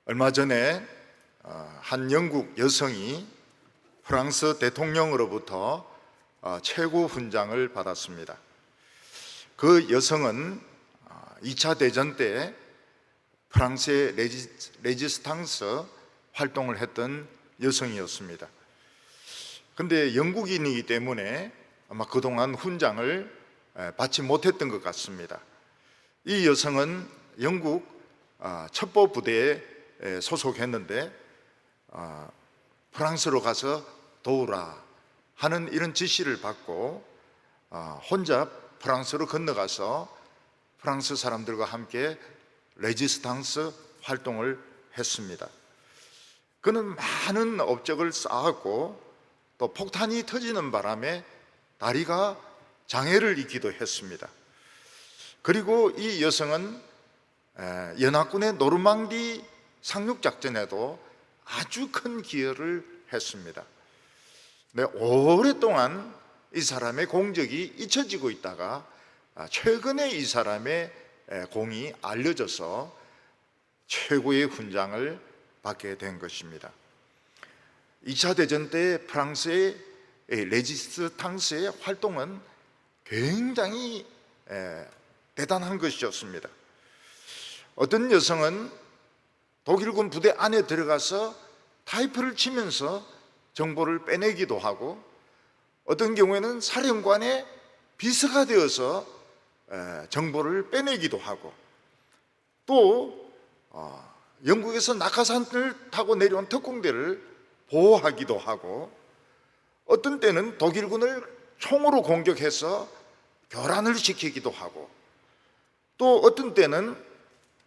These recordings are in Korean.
얼마 전에 한 영국 여성이 프랑스 대통령으로부터 최고 훈장을 받았습니다. 그 여성은 2차 대전 때 프랑스의 레지스탕스 활동을 했던 여성이었습니다. 그런데 영국인이기 때문에 아마 그동안 훈장을 받지 못했던 것 같습니다. 이 여성은 영국 첩보 부대에 소속했는데 프랑스로 가서 도우라 하는 이런 지시를 받고 혼자 프랑스로 건너가서 프랑스 사람들과 함께 레지스탕스 활동을 했습니다. 그는 많은 업적을 쌓았고 또 폭탄이 터지는 바람에 다리가 장애를 입기도 했습니다. 그리고 이 여성은 연합군의 노르망디 상륙작전에도 아주 큰 기여를 했습니다. 네, 오랫동안 이 사람의 공적이 잊혀지고 있다가 최근에 이 사람의 공이 알려져서 최고의 훈장을 받게 된 것입니다. 2차 대전 때 프랑스의 레지스탕스의 활동은 굉장히 대단한 것이었습니다. 어떤 여성은 독일군 부대 안에 들어가서 타이프를 치면서 정보를 빼내기도 하고, 어떤 경우에는 사령관의 비서가 되어서 정보를 빼내기도 하고, 또 영국에서 낙하산을 타고 내려온 특공대를 보호하기도 하고, 어떤 때는 독일군을 총으로 공격해서 교란을 시키기도 하고, 또 어떤 때는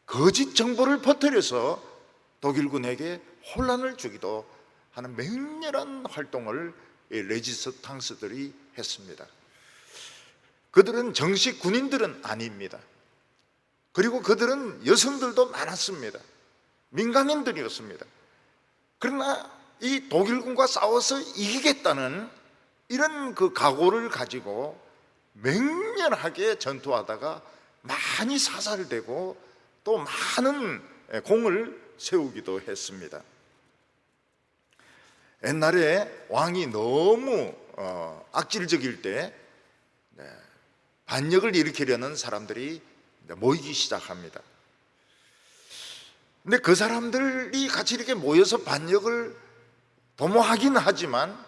거짓 정보를 퍼뜨려서 독일군에게 혼란을 주기도 하는 맹렬한 활동을 레지스탕스들이 했습니다. 그들은 정식 군인들은 아닙니다. 그리고 그들은 여성들도 많았습니다. 민간인들이었습니다. 그러나 이 독일군과 싸워서 이기겠다는 이런 그 각오를 가지고 맹렬하게 전투하다가 많이 사살되고 또 많은 공을 세우기도 했습니다. 옛날에 왕이 너무 악질적일 때 반역을 일으키려는 사람들이 모이기 시작합니다. 근데 그 사람들이 같이 이렇게 모여서 반역을 도모하긴 하지만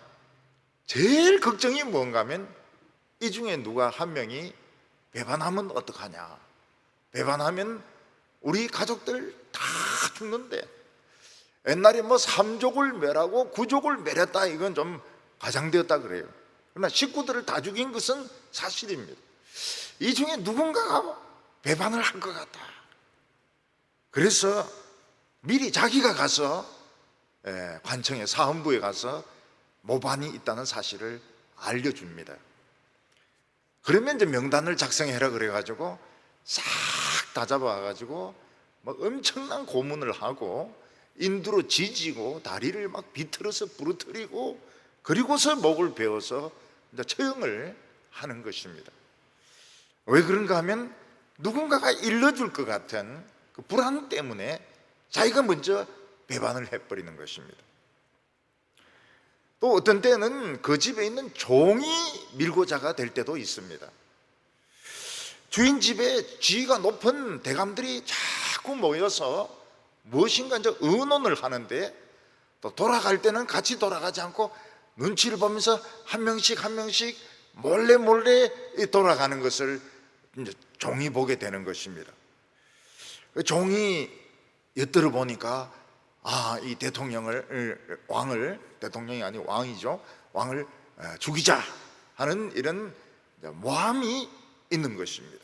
제일 걱정이 뭔가 하면 이 중에 누가 한 명이 배반하면 어떡하냐, 배반하면 우리 가족들 다 죽는데, 옛날에 뭐 3족을 멸하고 9족을 멸했다, 이건 좀 과장되었다 그래요. 그러나 식구들을 다 죽인 것은 사실입니다. 이 중에 누군가가 배반을 한 것 같다. 그래서 미리 자기가 가서 관청에 사헌부에 가서 모반이 있다는 사실을 알려줍니다. 그러면 이제 명단을 작성해라 그래가지고 싹 다 잡아가지고 막 엄청난 고문을 하고 인두로 지지고 다리를 막 비틀어서 부러뜨리고 그리고서 목을 베어서 이제 처형을 하는 것입니다. 왜 그런가 하면 누군가가 일러줄 것 같은 그 불안 때문에 자기가 먼저 배반을 해버리는 것입니다. 또 어떤 때는 그 집에 있는 종이 밀고자가 될 때도 있습니다. 주인 집에 지위가 높은 대감들이 자꾸 모여서 무엇인가 이제 의논을 하는데, 또 돌아갈 때는 같이 돌아가지 않고 눈치를 보면서 한 명씩 몰래 돌아가는 것을 이제 종이 보게 되는 것입니다. 종이 엿들어 보니까 이 대통령이 아니고 왕이죠, 왕을 죽이자 하는 이런 모함이 있는 것입니다.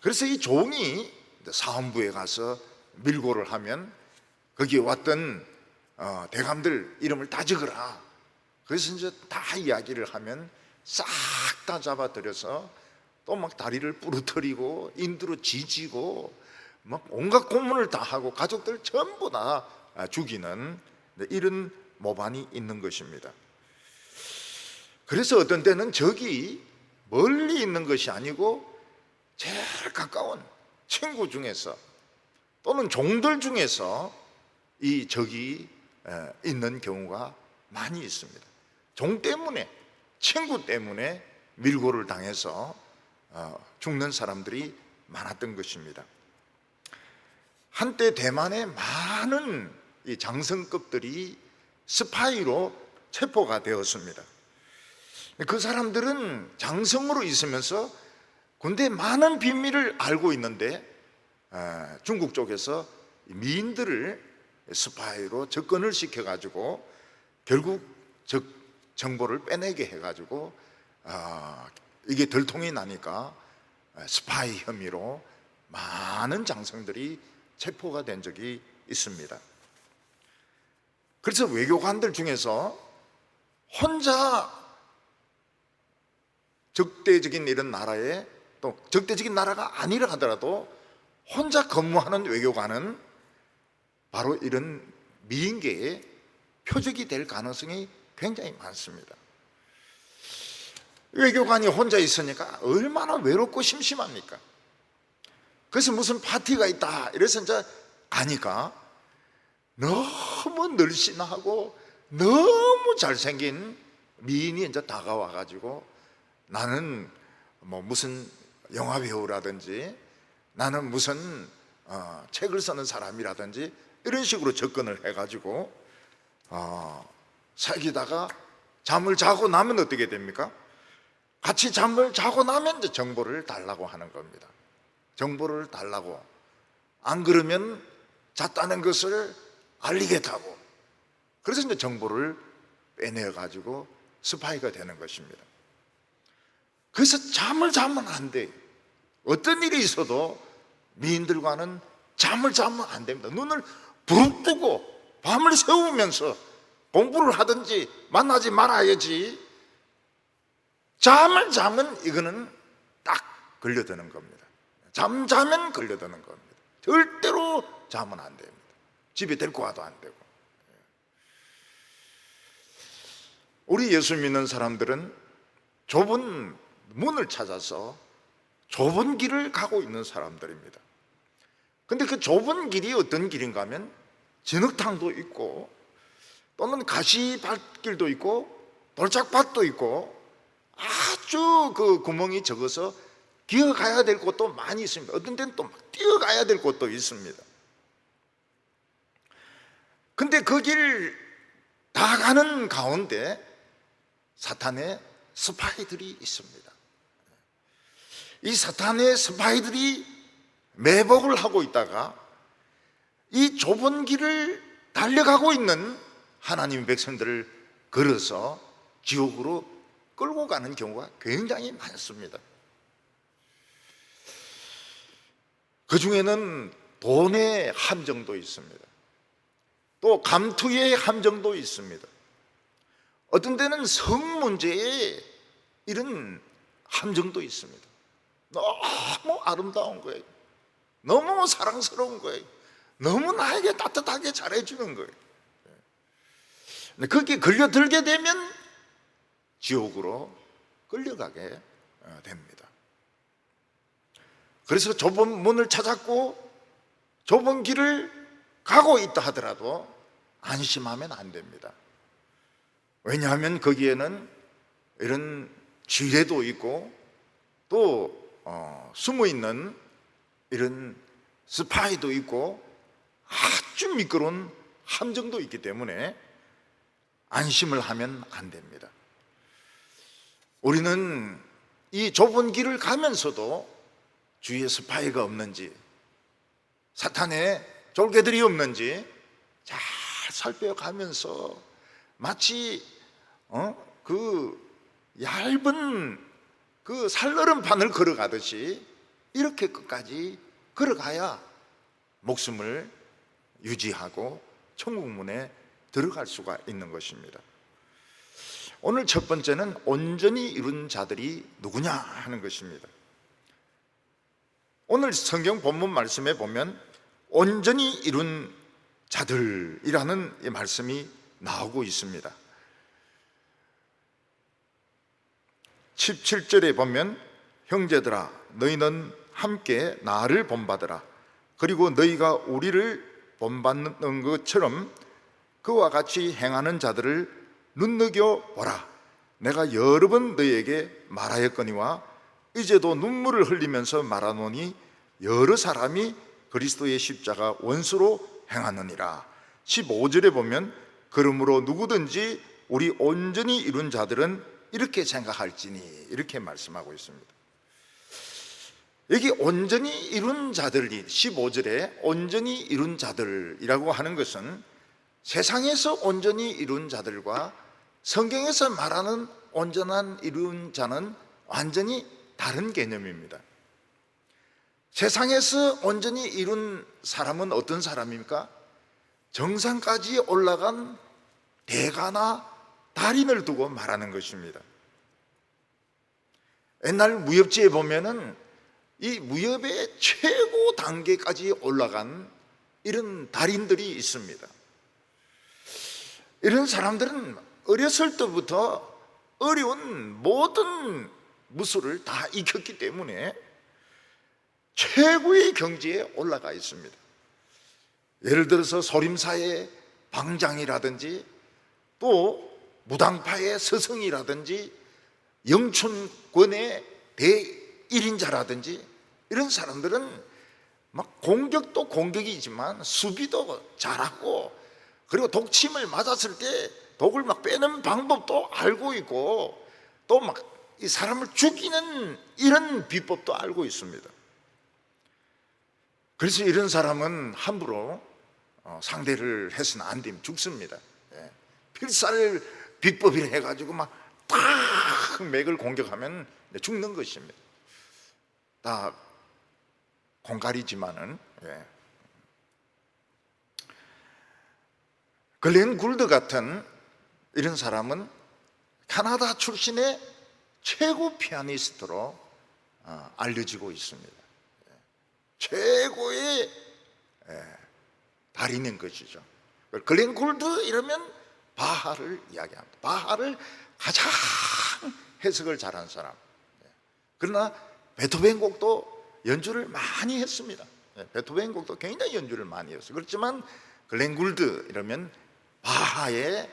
그래서 이 종이 사헌부에 가서 밀고를 하면 거기에 왔던 대감들 이름을 다 적으라. 그래서 이제 다 이야기를 하면 싹 다 잡아들여서 또 막 다리를 부러뜨리고 인두로 지지고 막 온갖 고문을 다 하고 가족들 전부 다 죽이는 이런 모반이 있는 것입니다. 그래서 어떤 때는 적이 멀리 있는 것이 아니고 제일 가까운 친구 중에서 또는 종들 중에서 이 적이 있는 경우가 많이 있습니다. 종 때문에, 친구 때문에 밀고를 당해서 죽는 사람들이 많았던 것입니다. 한때 대만의 많은 이 장성급들이 스파이로 체포가 되었습니다. 그 사람들은 장성으로 있으면서 군대의 많은 비밀을 알고 있는데 중국 쪽에서 미인들을 스파이로 접근을 시켜가지고 결국 정보를 빼내게 해가지고 이게 들통이 나니까 스파이 혐의로 많은 장성들이 체포가 된 적이 있습니다. 그래서 외교관들 중에서 혼자 적대적인 이런 나라에, 또 적대적인 나라가 아니라 하더라도 혼자 근무하는 외교관은 바로 이런 미인계의 표적이 될 가능성이 굉장히 많습니다. 외교관이 혼자 있으니까 얼마나 외롭고 심심합니까? 그래서 무슨 파티가 있다 이래서 이제 가니까 너무 늘씬하고 너무 잘생긴 미인이 이제 다가와 가지고 나는 뭐 무슨 영화 배우라든지 나는 무슨 책을 쓰는 사람이라든지 이런 식으로 접근을 해가지고 사귀다가 잠을 자고 나면 어떻게 됩니까? 같이 잠을 자고 나면 이제 정보를 달라고 하는 겁니다. 정보를 달라고. 안 그러면 잤다는 것을 알리겠다고. 그래서 이제 정보를 빼내가지고 스파이가 되는 것입니다. 그래서 잠을 자면 안 돼요. 어떤 일이 있어도 미인들과는 잠을 자면 안 됩니다. 눈을 부릅뜨고 밤을 새우면서 공부를 하든지 만나지 말아야지. 잠을 자면 이거는 딱 걸려드는 겁니다. 잠자면 걸려드는 겁니다. 절대로 자면 안 됩니다. 집에 데리고 와도 안 되고. 우리 예수 믿는 사람들은 좁은 문을 찾아서 좁은 길을 가고 있는 사람들입니다. 근데 그 좁은 길이 어떤 길인가 하면 진흙탕도 있고 또는 가시밭길도 있고 돌짝밭도 있고 아주 그 구멍이 적어서 기어가야 될 곳도 많이 있습니다. 어떤 데는 또 뛰어가야 될 곳도 있습니다. 근데 그 길 다 가는 가운데 사탄의 스파이들이 있습니다. 이 사탄의 스파이들이 매복을 하고 있다가 이 좁은 길을 달려가고 있는 하나님의 백성들을 걸어서 지옥으로 끌고 가는 경우가 굉장히 많습니다. 그 중에는 돈의 함정도 있습니다. 또 감투의 함정도 있습니다. 어떤 때는 성 문제에 이런 함정도 있습니다. 너무 아름다운 거예요. 너무 사랑스러운 거예요. 너무 나에게 따뜻하게 잘해주는 거예요. 거기에 걸려들게 되면 지옥으로 끌려가게 됩니다. 그래서 좁은 문을 찾았고 좁은 길을 가고 있다 하더라도 안심하면 안 됩니다. 왜냐하면 거기에는 이런 지뢰도 있고 또 숨어있는 이런 스파이도 있고 아주 미끄러운 함정도 있기 때문에 안심을 하면 안 됩니다. 우리는 이 좁은 길을 가면서도 주위에 스파이가 없는지 사탄의 졸개들이 없는지 잘 살펴가면서 마치 그 얇은 그 살얼음판을 걸어가듯이 이렇게 끝까지 걸어가야 목숨을 유지하고 천국문에 들어갈 수가 있는 것입니다. 오늘 첫 번째는 온전히 이룬 자들이 누구냐 하는 것입니다. 오늘 성경 본문 말씀에 보면 온전히 이룬 자들이라는 이 말씀이 나오고 있습니다. 17절에 보면 형제들아 너희는 함께 나를 본받으라. 그리고 너희가 우리를 본받는 것처럼 그와 같이 행하는 자들을 눈여겨보라. 내가 여러 번 너에게 말하였거니와 이제도 눈물을 흘리면서 말하노니 여러 사람이 그리스도의 십자가 원수로 행하느니라. 15절에 보면 그러므로 누구든지 우리 온전히 이룬 자들은 이렇게 생각할지니, 이렇게 말씀하고 있습니다. 여기 온전히 이룬 자들이 15절에 온전히 이룬 자들이라고 하는 것은 세상에서 온전히 이룬 자들과 성경에서 말하는 온전한 이룬 자는 완전히 다른 개념입니다. 세상에서 온전히 이룬 사람은 어떤 사람입니까? 정상까지 올라간 대가나 달인을 두고 말하는 것입니다. 옛날 무협지에 보면은 이 무협의 최고 단계까지 올라간 이런 달인들이 있습니다. 이런 사람들은 어렸을 때부터 어려운 모든 무술을 다 익혔기 때문에 최고의 경지에 올라가 있습니다. 예를 들어서 소림사의 방장이라든지 또 무당파의 스승이라든지 영춘권의 대일인자라든지 이런 사람들은 막 공격도 공격이지만 수비도 잘하고, 그리고 독침을 맞았을 때 독을 막 빼는 방법도 알고 있고, 또 막 이 사람을 죽이는 이런 비법도 알고 있습니다. 그래서 이런 사람은 함부로 상대를 해서는 안 되면 죽습니다. 필살 비법이라 해가지고 막 딱 맥을 공격하면 죽는 것입니다. 다 공갈이지만은. 글렌 굴드 같은 이런 사람은 캐나다 출신의 최고 피아니스트로 알려지고 있습니다. 최고의 달인인 것이죠. 글렌 굴드 이러면 바하를 이야기합니다. 바하를 가장 해석을 잘한 사람. 그러나 베토벤 곡도 연주를 많이 했습니다. 베토벤 곡도 굉장히 연주를 많이 했어요. 그렇지만 글렌 굴드 이러면 바하의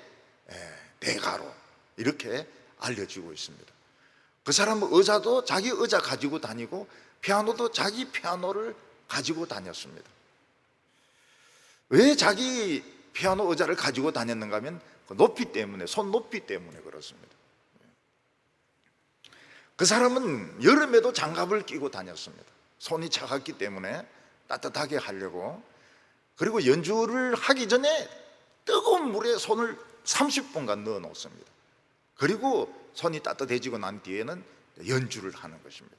대가로 이렇게 알려지고 있습니다. 그 사람은 의자도 자기 의자 가지고 다니고 피아노도 자기 피아노를 가지고 다녔습니다. 왜 자기 피아노 의자를 가지고 다녔는가 하면 그 높이 때문에, 손 높이 때문에 그렇습니다. 그 사람은 여름에도 장갑을 끼고 다녔습니다. 손이 차갑기 때문에 따뜻하게 하려고. 그리고 연주를 하기 전에 뜨거운 물에 손을 30분간 넣어 놓습니다. 그리고 손이 따뜻해지고 난 뒤에는 연주를 하는 것입니다.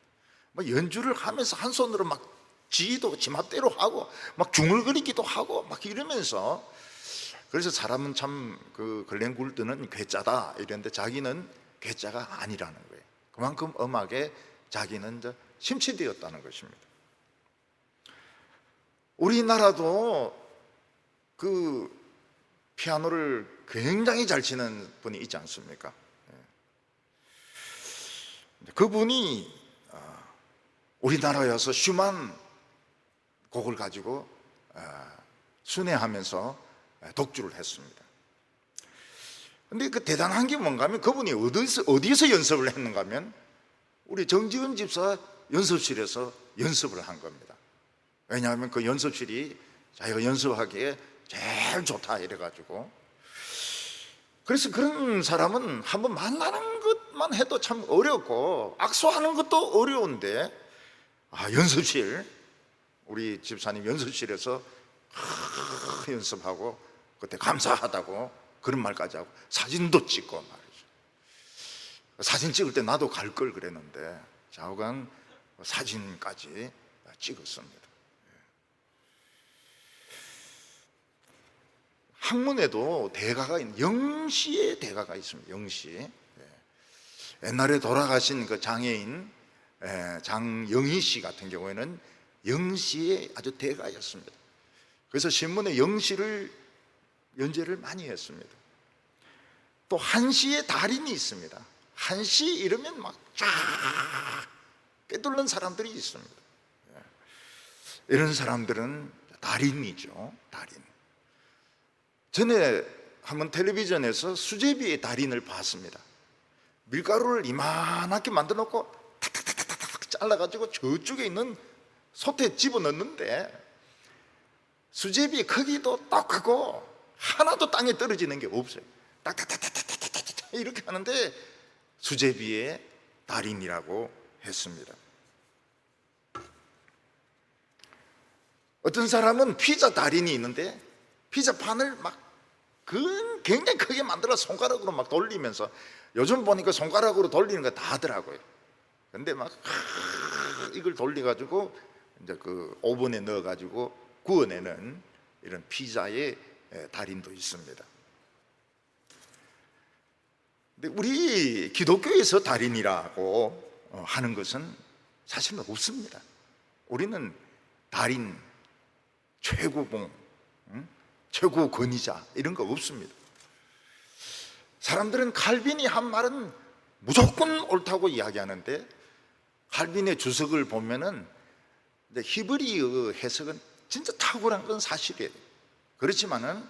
연주를 하면서 한 손으로 막 지도 지맛대로 하고 막 중얼거리기도 하고 막 이러면서, 그래서 사람은 참 그 글렌 굴드는 괴짜다 이랬는데 자기는 괴짜가 아니라는 거예요. 그만큼 음악에 자기는 심취되었다는 것입니다. 우리나라도 그 피아노를 굉장히 잘 치는 분이 있지 않습니까? 그분이 우리나라에 와서 슈만 곡을 가지고 순회하면서 독주를 했습니다. 근데 그 대단한 게 뭔가 하면 그분이 어디서 연습을 했는가 하면 우리 정지은 집사 연습실에서 연습을 한 겁니다. 왜냐하면 그 연습실이 자기가 연습하기에 제일 좋다 이래가지고. 그래서 그런 사람은 한번 만나는 것만 해도 참 어렵고 악수하는 것도 어려운데 연습실, 우리 집사님 연습실에서 연습하고 그때 감사하다고 그런 말까지 하고 사진도 찍고 말이죠. 사진 찍을 때 나도 갈 걸 그랬는데 좌우간 사진까지 찍었습니다. 학문에도 대가가 있는, 영시의 대가가 있습니다. 영시. 옛날에 돌아가신 그 장애인 장영희 씨 같은 경우에는 영시의 아주 대가였습니다. 그래서 신문에 영시를 연재를 많이 했습니다. 또 한시의 달인이 있습니다. 한시 이러면 막 쫙 꿰뚫는 사람들이 있습니다. 이런 사람들은 달인이죠. 달인. 전에 한번 텔레비전에서 수제비의 달인을 봤습니다. 밀가루를 이만하게 만들어 놓고 탁탁탁탁탁 잘라가지고 저쪽에 있는 솥에 집어넣는데 수제비의 크기도 똑같고 하나도 땅에 떨어지는 게 없어요. 딱딱딱딱딱딱딱 이렇게 하는데 수제비의 달인이라고 했습니다. 어떤 사람은 피자 달인이 있는데 피자 판을 막 굉장히 크게 만들어 손가락으로 막 돌리면서, 요즘 보니까 손가락으로 돌리는 거 다 하더라고요. 근데 막 이걸 돌려가지고 이제 그 오븐에 넣어가지고 구워내는 이런 피자의 달인도 있습니다. 근데 우리 기독교에서 달인이라고 하는 것은 사실은 없습니다. 우리는 달인, 최고봉, 최고 권위자 이런 거 없습니다. 사람들은 칼빈이 한 말은 무조건 옳다고 이야기하는데, 칼빈의 주석을 보면은 히브리어 해석은 진짜 탁월한 건 사실이에요. 그렇지만은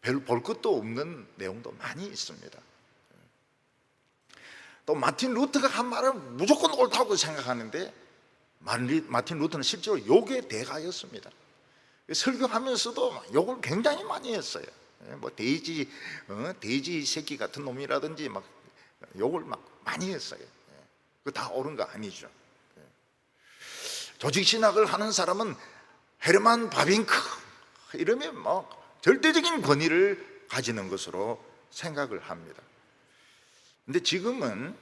별 볼 것도 없는 내용도 많이 있습니다. 또 마틴 루터가 한 말은 무조건 옳다고 생각하는데, 마틴 루터는 실제로 욕의 대가였습니다. 설교하면서도 욕을 굉장히 많이 했어요. 뭐 돼지 새끼 같은 놈이라든지 막 욕을 막 많이 했어요. 그거 다 옳은 거 아니죠. 조직 신학을 하는 사람은 헤르만 바빙크 이러면 뭐 절대적인 권위를 가지는 것으로 생각을 합니다. 근데 지금은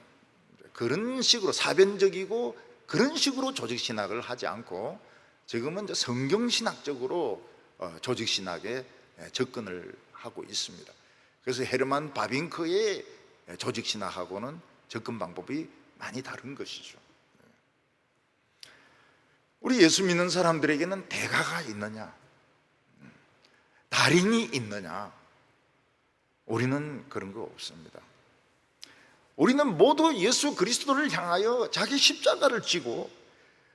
그런 식으로 사변적이고 그런 식으로 조직 신학을 하지 않고, 지금은 이제 성경신학적으로 조직신학에 접근을 하고 있습니다. 그래서 헤르만 바빙크의 조직신학하고는 접근 방법이 많이 다른 것이죠. 우리 예수 믿는 사람들에게는 대가가 있느냐, 달인이 있느냐, 우리는 그런 거 없습니다. 우리는 모두 예수 그리스도를 향하여 자기 십자가를 지고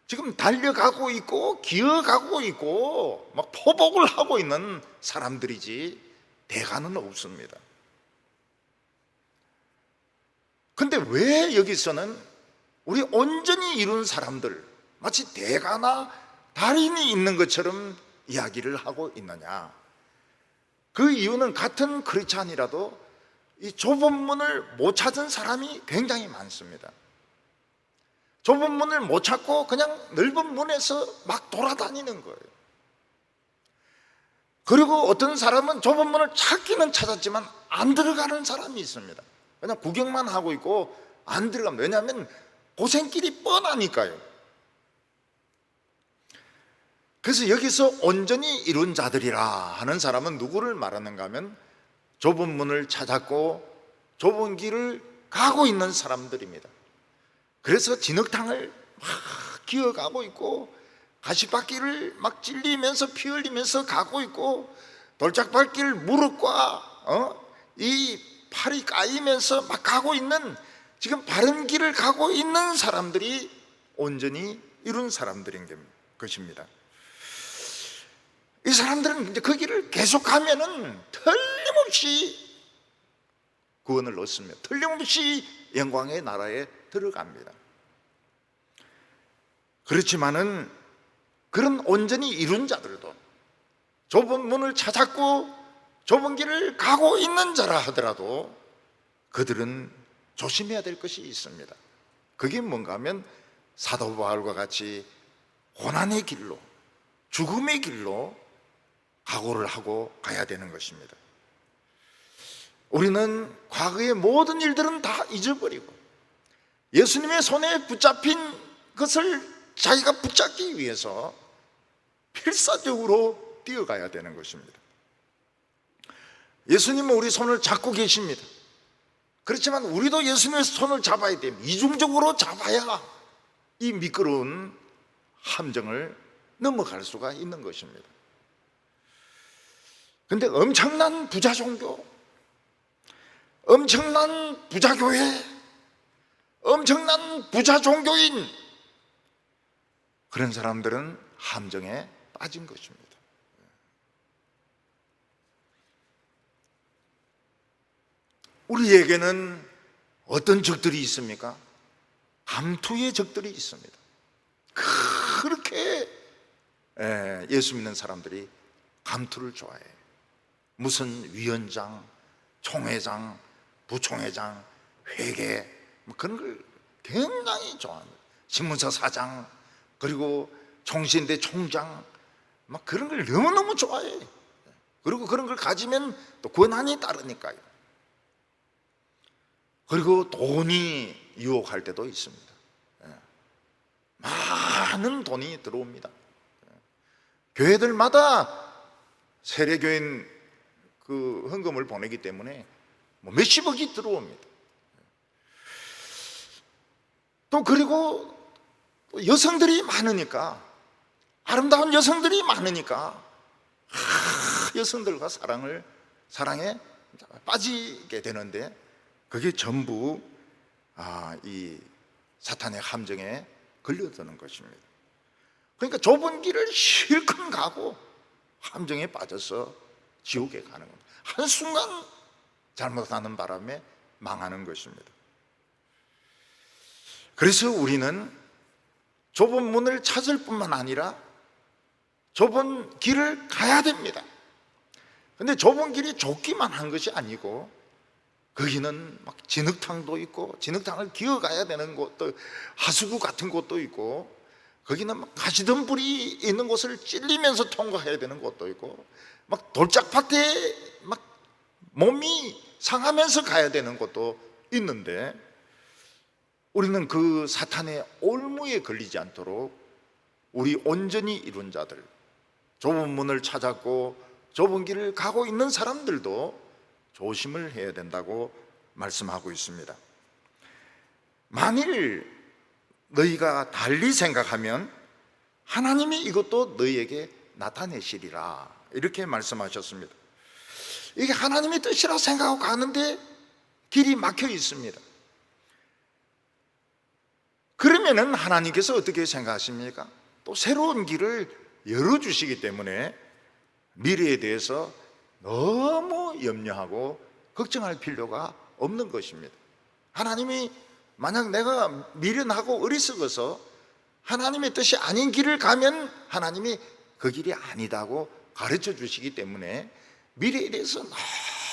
지금 달려가고 있고 기어가고 있고 막 포복을 하고 있는 사람들이지 대가는 없습니다. 근데 왜 여기서는 우리 온전히 이룬 사람들, 마치 대가나 달인이 있는 것처럼 이야기를 하고 있느냐? 그 이유는 같은 크리스찬이라도 이 좁은 문을 못 찾은 사람이 굉장히 많습니다. 좁은 문을 못 찾고 그냥 넓은 문에서 막 돌아다니는 거예요. 그리고 어떤 사람은 좁은 문을 찾기는 찾았지만 안 들어가는 사람이 있습니다. 그냥 구경만 하고 있고 안 들어갑니다. 왜냐하면 고생길이 뻔하니까요. 그래서 여기서 온전히 이룬 자들이라 하는 사람은 누구를 말하는가 하면 좁은 문을 찾았고 좁은 길을 가고 있는 사람들입니다. 그래서 진흙탕을 막 기어가고 있고 가시밭길을 막 찔리면서 피 흘리면서 가고 있고 돌짝밭길 무릎과 이 팔이 까이면서 막 가고 있는, 지금 바른 길을 가고 있는 사람들이 온전히 이룬 사람들인 것입니다. 이 사람들은 이제 그 길을 계속 가면은 틀림없이 구원을 얻습니다. 틀림없이 영광의 나라에 들어갑니다. 그렇지만은 그런 온전히 이룬 자들도 좁은 문을 찾았고 좁은 길을 가고 있는 자라 하더라도 그들은 조심해야 될 것이 있습니다. 그게 뭔가 하면 사도 바울과 같이 고난의 길로, 죽음의 길로 각오를 하고 가야 되는 것입니다. 우리는 과거의 모든 일들은 다 잊어버리고 예수님의 손에 붙잡힌 것을 자기가 붙잡기 위해서 필사적으로 뛰어가야 되는 것입니다. 예수님은 우리 손을 잡고 계십니다. 그렇지만 우리도 예수님의 손을 잡아야 됩니다. 이중적으로 잡아야 이 미끄러운 함정을 넘어갈 수가 있는 것입니다. 그런데 엄청난 부자 종교, 엄청난 부자 교회, 엄청난 부자 종교인, 그런 사람들은 함정에 빠진 것입니다. 우리에게는 어떤 적들이 있습니까? 감투의 적들이 있습니다. 그렇게 예수 믿는 사람들이 감투를 좋아해. 무슨 위원장, 총회장, 부총회장, 회계 뭐 그런 걸 굉장히 좋아합니다. 신문사 사장, 그리고 총신대 총장 막 그런 걸 너무너무 좋아해. 그리고 그런 걸 가지면 또 권한이 따르니까요. 그리고 돈이 유혹할 때도 있습니다. 많은 돈이 들어옵니다. 교회들마다 세례교인 그 헌금을 보내기 때문에 뭐 몇십억이 들어옵니다. 또 그리고 여성들이 많으니까, 아름다운 여성들이 많으니까 여성들과 사랑에 빠지게 되는데, 그게 전부 이 사탄의 함정에 걸려드는 것입니다. 그러니까 좁은 길을 실컷 가고 함정에 빠져서 지옥에 가는 겁니다. 한순간 잘못하는 바람에 망하는 것입니다. 그래서 우리는 좁은 문을 찾을 뿐만 아니라 좁은 길을 가야 됩니다. 근데 좁은 길이 좁기만 한 것이 아니고, 거기는 막 진흙탕도 있고, 진흙탕을 기어가야 되는 곳도, 하수구 같은 곳도 있고, 거기는 막 가시덤불이 있는 곳을 찔리면서 통과해야 되는 곳도 있고, 막 돌짝밭에 막 몸이 상하면서 가야 되는 곳도 있는데, 우리는 그 사탄의 올무에 걸리지 않도록 우리 온전히 이룬 자들, 좁은 문을 찾았고 좁은 길을 가고 있는 사람들도 조심을 해야 된다고 말씀하고 있습니다. 만일 너희가 달리 생각하면 하나님이 이것도 너희에게 나타내시리라, 이렇게 말씀하셨습니다. 이게 하나님의 뜻이라 생각하고 가는데 길이 막혀 있습니다. 그러면은 하나님께서 어떻게 생각하십니까? 또 새로운 길을 열어주시기 때문에 미래에 대해서 너무 염려하고 걱정할 필요가 없는 것입니다. 하나님이 만약 내가 미련하고 어리석어서 하나님의 뜻이 아닌 길을 가면 하나님이 그 길이 아니다고 가르쳐 주시기 때문에 미래에 대해서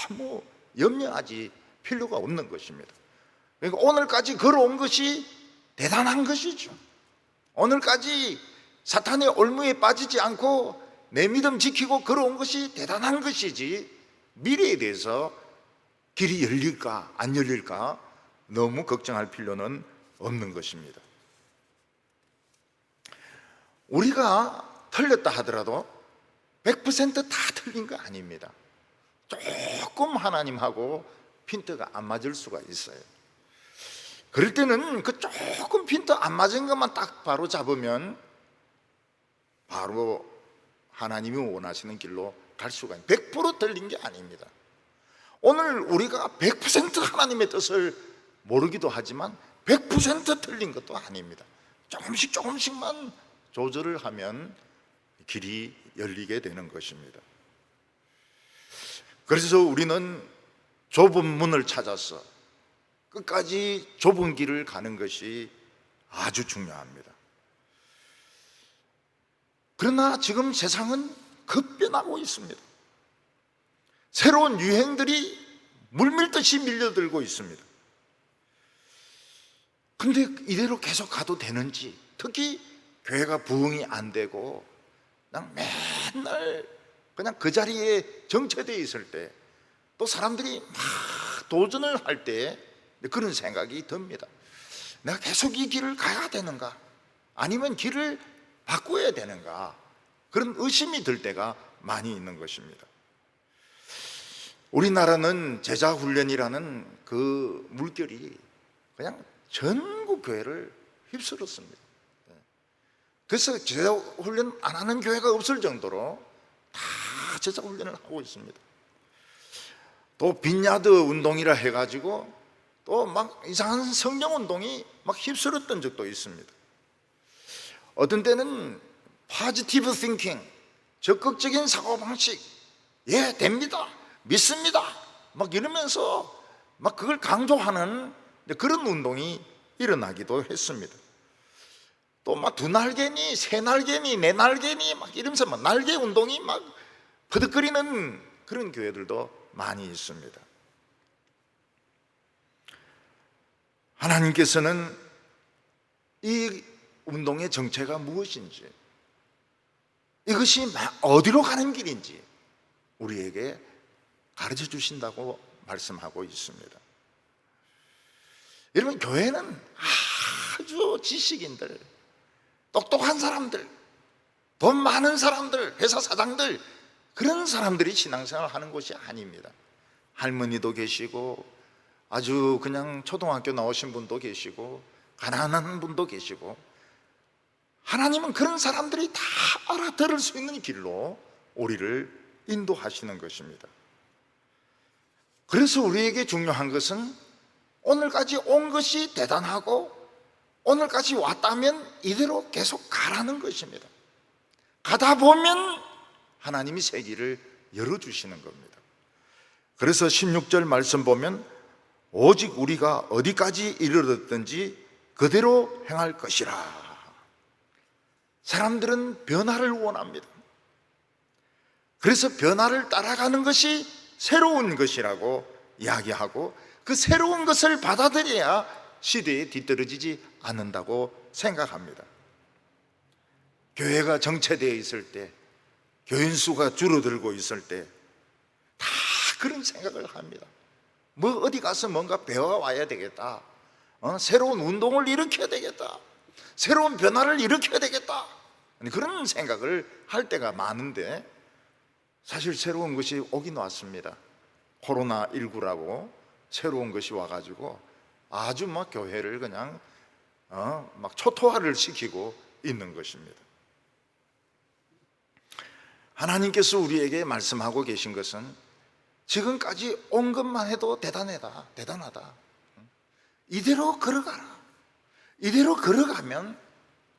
너무 염려하지 필요가 없는 것입니다. 그러니까 오늘까지 걸어온 것이 대단한 것이죠. 오늘까지 사탄의 올무에 빠지지 않고 내 믿음 지키고 걸어온 것이 대단한 것이지, 미래에 대해서 길이 열릴까 안 열릴까 너무 걱정할 필요는 없는 것입니다. 우리가 틀렸다 하더라도 100% 다 틀린 거 아닙니다. 조금 하나님하고 핀트가 안 맞을 수가 있어요. 그럴 때는 그 조금 핀트 안 맞은 것만 딱 바로 잡으면 바로 하나님이 원하시는 길로 갈 수가 있어요. 100% 틀린 게 아닙니다. 오늘 우리가 100% 하나님의 뜻을 모르기도 하지만 100% 틀린 것도 아닙니다. 조금씩만 조절을 하면 길이 열리게 되는 것입니다. 그래서 우리는 좁은 문을 찾아서 끝까지 좁은 길을 가는 것이 아주 중요합니다. 그러나 지금 세상은 급변하고 있습니다. 새로운 유행들이 물밀듯이 밀려들고 있습니다. 근데 이대로 계속 가도 되는지, 특히 교회가 부흥이 안 되고 그냥 맨날 그냥 그 자리에 정체되어 있을 때, 또 사람들이 막 도전을 할 때 그런 생각이 듭니다. 내가 계속 이 길을 가야 되는가, 아니면 길을 바꿔야 되는가, 그런 의심이 들 때가 많이 있는 것입니다. 우리나라는 제자훈련이라는 그 물결이 그냥 전국 교회를 휩쓸었습니다. 그래서 제자훈련 안 하는 교회가 없을 정도로 다 제자훈련을 하고 있습니다. 또 빈야드 운동이라 해가지고 또 막 이상한 성령 운동이 막 휩쓸었던 적도 있습니다. 어떤 때는 포지티브 띵킹, 적극적인 사고방식, 예, 됩니다, 믿습니다 막 이러면서 막 그걸 강조하는 그런 운동이 일어나기도 했습니다. 또 막 두 날개니, 세 날개니, 네 날개니 막 이러면서 막 날개 운동이 막 퍼득거리는 그런 교회들도 많이 있습니다. 하나님께서는 이 운동의 정체가 무엇인지, 이것이 어디로 가는 길인지 우리에게 가르쳐 주신다고 말씀하고 있습니다. 여러분, 교회는 아주 지식인들, 똑똑한 사람들, 돈 많은 사람들, 회사 사장들, 그런 사람들이 신앙생활을 하는 곳이 아닙니다. 할머니도 계시고 아주 그냥 초등학교 나오신 분도 계시고 가난한 분도 계시고, 하나님은 그런 사람들이 다 알아들을 수 있는 길로 우리를 인도하시는 것입니다. 그래서 우리에게 중요한 것은 오늘까지 온 것이 대단하고 오늘까지 왔다면 이대로 계속 가라는 것입니다. 가다 보면 하나님이 새 길을 열어주시는 겁니다. 그래서 16절 말씀 보면 오직 우리가 어디까지 이르렀든지 그대로 행할 것이라. 사람들은 변화를 원합니다. 그래서 변화를 따라가는 것이 새로운 것이라고 이야기하고, 그 새로운 것을 받아들여야 시대에 뒤떨어지지 않는다고 생각합니다. 교회가 정체되어 있을 때, 교인 수가 줄어들고 있을 때 다 그런 생각을 합니다. 뭐 어디 가서 뭔가 배워와야 되겠다, 새로운 운동을 일으켜야 되겠다, 새로운 변화를 일으켜야 되겠다, 그런 생각을 할 때가 많은데, 사실 새로운 것이 오긴 왔습니다. 코로나19라고 새로운 것이 와가지고 아주 막 교회를 그냥 막 초토화를 시키고 있는 것입니다. 하나님께서 우리에게 말씀하고 계신 것은 지금까지 온 것만 해도 대단하다. 이대로 걸어가라. 이대로 걸어가면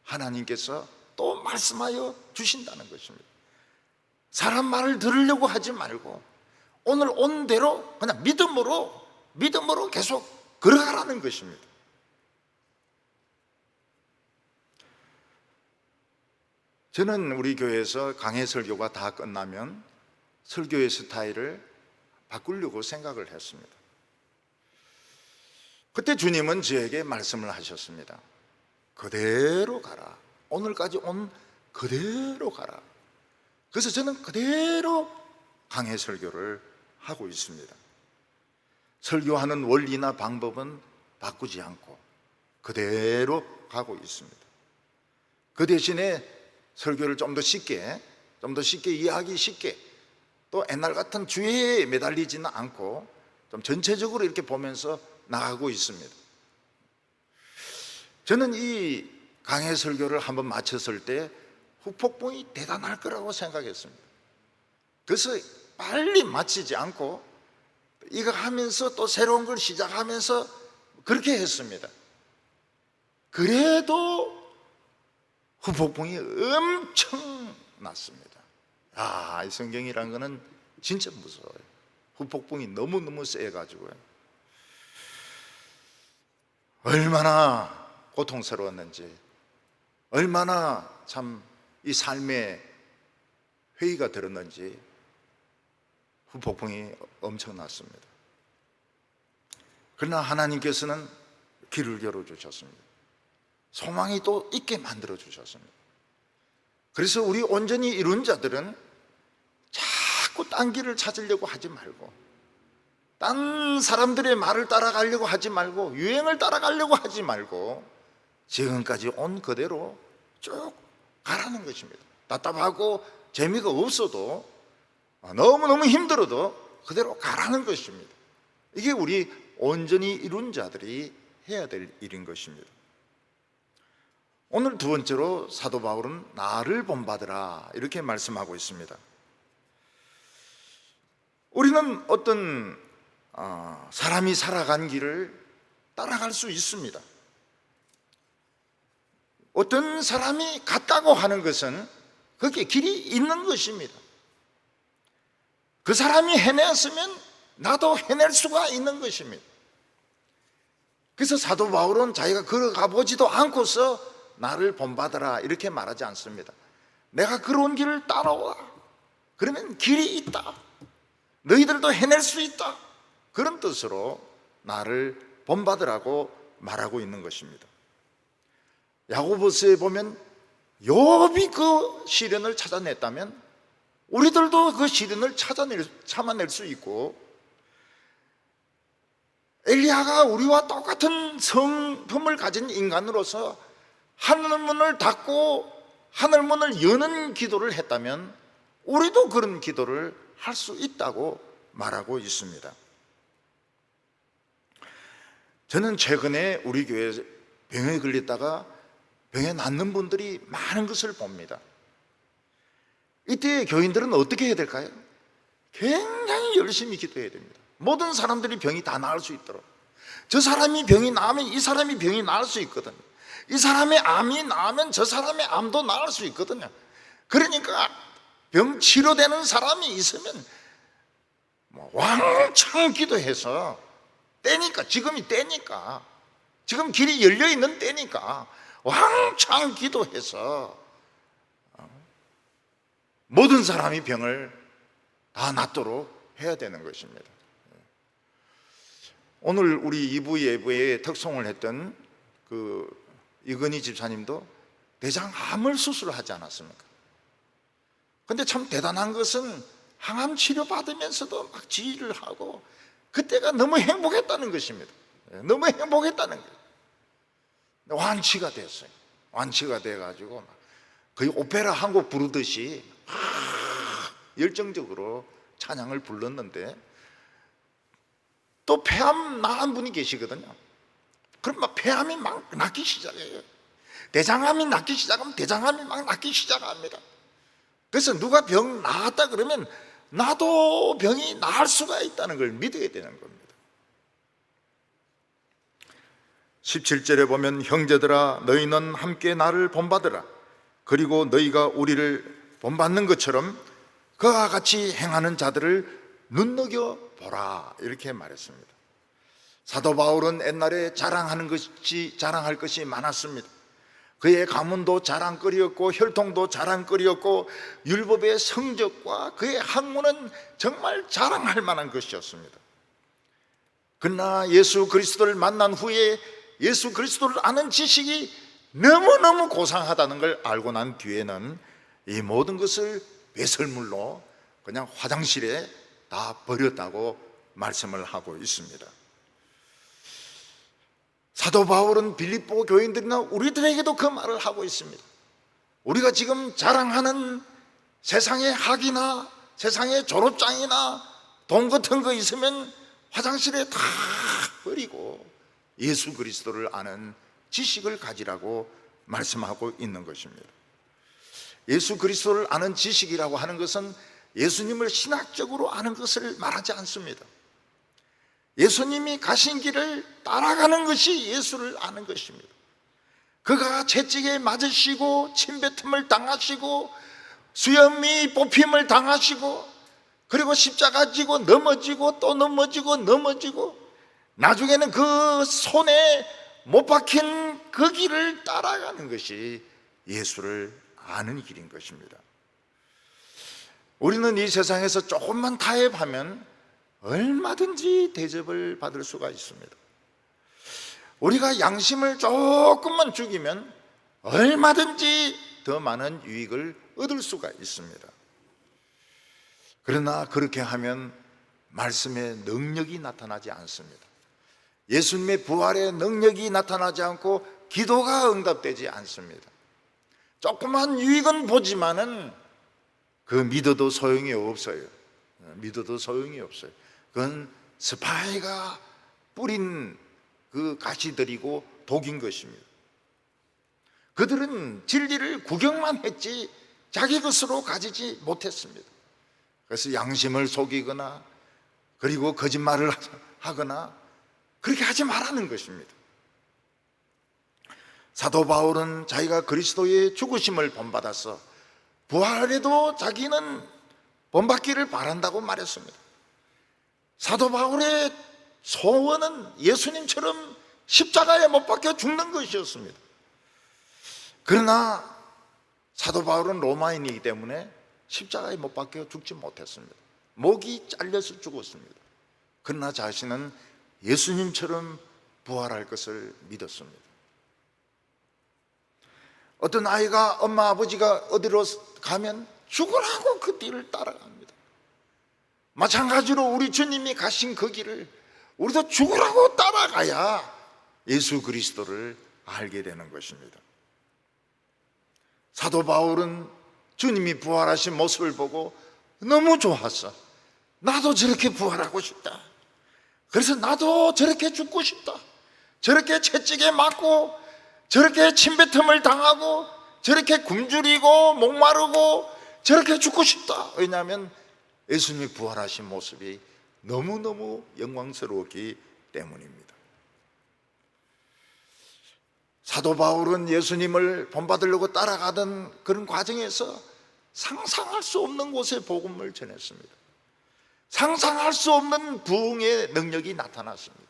하나님께서 또 말씀하여 주신다는 것입니다. 사람 말을 들으려고 하지 말고 오늘 온 대로 그냥 믿음으로 계속 걸어가라는 것입니다. 저는 우리 교회에서 강해 설교가 다 끝나면 설교의 스타일을 바꾸려고 생각을 했습니다. 그때 주님은 저에게 말씀을 하셨습니다. 그대로 가라. 오늘까지 온 그대로 가라. 그래서 저는 그대로 강해 설교를 하고 있습니다. 설교하는 원리나 방법은 바꾸지 않고 그대로 가고 있습니다. 그 대신에 설교를 좀 더 쉽게 이해하기 쉽게, 또 옛날 같은 주의에 매달리지는 않고 좀 전체적으로 이렇게 보면서 나가고 있습니다. 저는 이 강해 설교를 한번 마쳤을 때 후폭풍이 대단할 거라고 생각했습니다. 그래서 빨리 마치지 않고 이거 하면서 또 새로운 걸 시작하면서 그렇게 했습니다. 그래도 후폭풍이 엄청 났습니다. 이 성경이라는 거는 진짜 무서워요. 후폭풍이 너무너무 세가지고요. 얼마나 고통스러웠는지, 얼마나 참 이 삶에 회의가 들었는지 후폭풍이 엄청났습니다. 그러나 하나님께서는 길을 열어주셨습니다. 소망이 또 있게 만들어주셨습니다. 그래서 우리 온전히 이룬 자들은 자꾸 딴 길을 찾으려고 하지 말고, 딴 사람들의 말을 따라가려고 하지 말고, 유행을 따라가려고 하지 말고 지금까지 온 그대로 쭉 가라는 것입니다. 답답하고 재미가 없어도, 너무너무 힘들어도 그대로 가라는 것입니다. 이게 우리 온전히 이룬 자들이 해야 될 일인 것입니다. 오늘 두 번째로 사도 바울은 나를 본받으라 이렇게 말씀하고 있습니다. 우리는 어떤 사람이 살아간 길을 따라갈 수 있습니다. 어떤 사람이 갔다고 하는 것은 거기에 길이 있는 것입니다. 그 사람이 해냈으면 나도 해낼 수가 있는 것입니다. 그래서 사도 바울은 자기가 걸어가 보지도 않고서 나를 본받아라 이렇게 말하지 않습니다. 내가 걸어온 길을 따라와. 그러면 길이 있다. 너희들도 해낼 수 있다. 그런 뜻으로 나를 본받으라고 말하고 있는 것입니다. 야고보서에 보면 욥이 그 시련을 찾아냈다면 우리들도 그 시련을 참아낼 수 있고, 엘리야가 우리와 똑같은 성품을 가진 인간으로서 하늘문을 닫고 하늘문을 여는 기도를 했다면 우리도 그런 기도를 할 수 있다고 말하고 있습니다. 저는 최근에 우리 교회에 병에 걸렸다가 병에 낫는 분들이 많은 것을 봅니다. 이때 교인들은 어떻게 해야 될까요? 굉장히 열심히 기도해야 됩니다. 모든 사람들이 병이 다 나을 수 있도록. 저 사람이 병이 나으면 이 사람이 병이 나을 수 있거든요. 이 사람의 암이 나으면 저 사람의 암도 나을 수 있거든요. 그러니까 병 치료되는 사람이 있으면 왕창 기도해서, 때니까, 지금이 때니까, 지금 길이 열려있는 때니까 왕창 기도해서 모든 사람이 병을 다 낫도록 해야 되는 것입니다. 오늘 우리 2부 예배에 특송을 했던 그 이건희 집사님도 대장암을 수술하지 않았습니까? 근데 참 대단한 것은 항암 치료 받으면서도 막 지휘를 하고 그때가 너무 행복했다는 것입니다. 너무 행복했다는 거예요. 완치가 됐어요. 완치가 돼가지고 막 거의 오페라 한 곡 부르듯이 열정적으로 찬양을 불렀는데, 또 폐암 나은 분이 계시거든요. 그럼 막 폐암이 막 낫기 시작해요. 대장암이 낫기 시작하면 대장암이 막 낫기 시작합니다. 그래서 누가 병 나았다 그러면 나도 병이 나을 수가 있다는 걸 믿어야 되는 겁니다. 17절에 보면 형제들아 너희는 함께 나를 본받으라. 그리고 너희가 우리를 본받는 것처럼 그와 같이 행하는 자들을 눈여겨 보라 이렇게 말했습니다. 사도 바울은 옛날에 자랑할 것이 많았습니다. 그의 가문도 자랑거리였고 혈통도 자랑거리였고 율법의 성적과 그의 학문은 정말 자랑할 만한 것이었습니다. 그러나 예수 그리스도를 만난 후에 예수 그리스도를 아는 지식이 너무너무 고상하다는 걸 알고 난 뒤에는 이 모든 것을 배설물로 그냥 화장실에 다 버렸다고 말씀을 하고 있습니다. 사도 바울은 빌립보 교인들이나 우리들에게도 그 말을 하고 있습니다. 우리가 지금 자랑하는 세상의 학이나 세상의 졸업장이나 돈 같은 거 있으면 화장실에 다 버리고 예수 그리스도를 아는 지식을 가지라고 말씀하고 있는 것입니다. 예수 그리스도를 아는 지식이라고 하는 것은 예수님을 신학적으로 아는 것을 말하지 않습니다. 예수님이 가신 길을 따라가는 것이 예수를 아는 것입니다. 그가 채찍에 맞으시고 침뱉음을 당하시고 수염이 뽑힘을 당하시고 그리고 십자가 지고 넘어지고 또 넘어지고 나중에는 그 손에 못 박힌 그 길을 따라가는 것이 예수를 아는 길인 것입니다. 우리는 이 세상에서 조금만 타협하면 얼마든지 대접을 받을 수가 있습니다. 우리가 양심을 조금만 죽이면 얼마든지 더 많은 유익을 얻을 수가 있습니다. 그러나 그렇게 하면 말씀의 능력이 나타나지 않습니다. 예수님의 부활의 능력이 나타나지 않고 기도가 응답되지 않습니다. 조그만 유익은 보지만은 그 믿어도 소용이 없어요. 믿어도 소용이 없어요. 그건 스파이가 뿌린 그 가시들이고 독인 것입니다. 그들은 진리를 구경만 했지 자기 것으로 가지지 못했습니다. 그래서 양심을 속이거나 그리고 거짓말을 하거나 그렇게 하지 말라는 것입니다. 사도 바울은 자기가 그리스도의 죽으심을 본받아서 부활에도 자기는 본받기를 바란다고 말했습니다. 사도 바울의 소원은 예수님처럼 십자가에 못 박혀 죽는 것이었습니다. 그러나 사도 바울은 로마인이기 때문에 십자가에 못 박혀 죽지 못했습니다. 목이 잘려서 죽었습니다. 그러나 자신은 예수님처럼 부활할 것을 믿었습니다. 어떤 아이가 엄마 아버지가 어디로 가면 죽으라고 그 뒤를 따라갑니다. 마찬가지로 우리 주님이 가신 그 길을 우리도 죽으라고 따라가야 예수 그리스도를 알게 되는 것입니다. 사도 바울은 주님이 부활하신 모습을 보고 너무 좋았어. 나도 저렇게 부활하고 싶다. 그래서 나도 저렇게 죽고 싶다. 저렇게 채찍에 맞고 저렇게 침뱉음을 당하고 저렇게 굶주리고 목마르고 저렇게 죽고 싶다. 왜냐하면 예수님이 부활하신 모습이 너무너무 영광스러웠기 때문입니다. 사도 바울은 예수님을 본받으려고 따라가던 그런 과정에서 상상할 수 없는 곳에 복음을 전했습니다. 상상할 수 없는 부흥의 능력이 나타났습니다.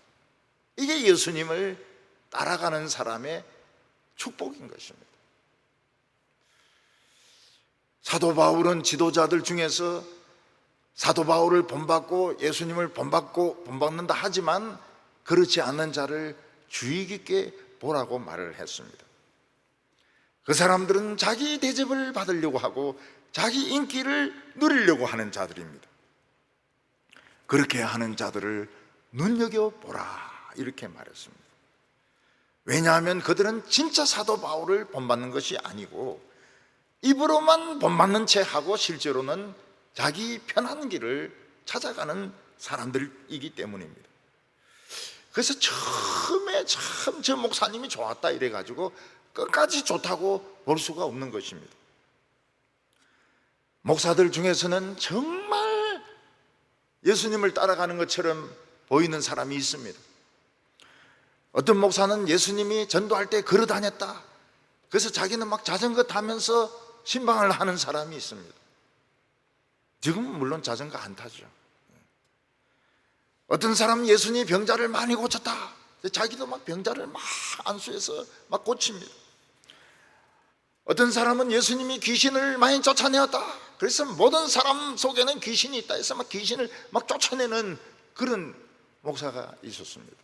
이게 예수님을 따라가는 사람의 축복인 것입니다. 사도 바울은 지도자들 중에서 사도 바울을 본받고 예수님을 본받는다 하지만 그렇지 않는 자를 주의 깊게 보라고 말을 했습니다. 그 사람들은 자기 대접을 받으려고 하고 자기 인기를 누리려고 하는 자들입니다. 그렇게 하는 자들을 눈여겨보라 이렇게 말했습니다. 왜냐하면 그들은 진짜 사도 바울을 본받는 것이 아니고 입으로만 본받는 채 하고 실제로는 자기 편한 길을 찾아가는 사람들이기 때문입니다. 그래서 처음에 참 저 목사님이 좋았다 이래가지고 끝까지 좋다고 볼 수가 없는 것입니다. 목사들 중에서는 정말 예수님을 따라가는 것처럼 보이는 사람이 있습니다. 어떤 목사는 예수님이 전도할 때 걸어 다녔다. 그래서 자기는 막 자전거 타면서 신방을 하는 사람이 있습니다. 지금은 물론 자전거 안 타죠. 어떤 사람은 예수님이 병자를 많이 고쳤다. 자기도 막 병자를 막 안수해서 막 고칩니다. 어떤 사람은 예수님이 귀신을 많이 쫓아내었다. 그래서 모든 사람 속에는 귀신이 있다 해서 막 귀신을 막 쫓아내는 그런 목사가 있었습니다.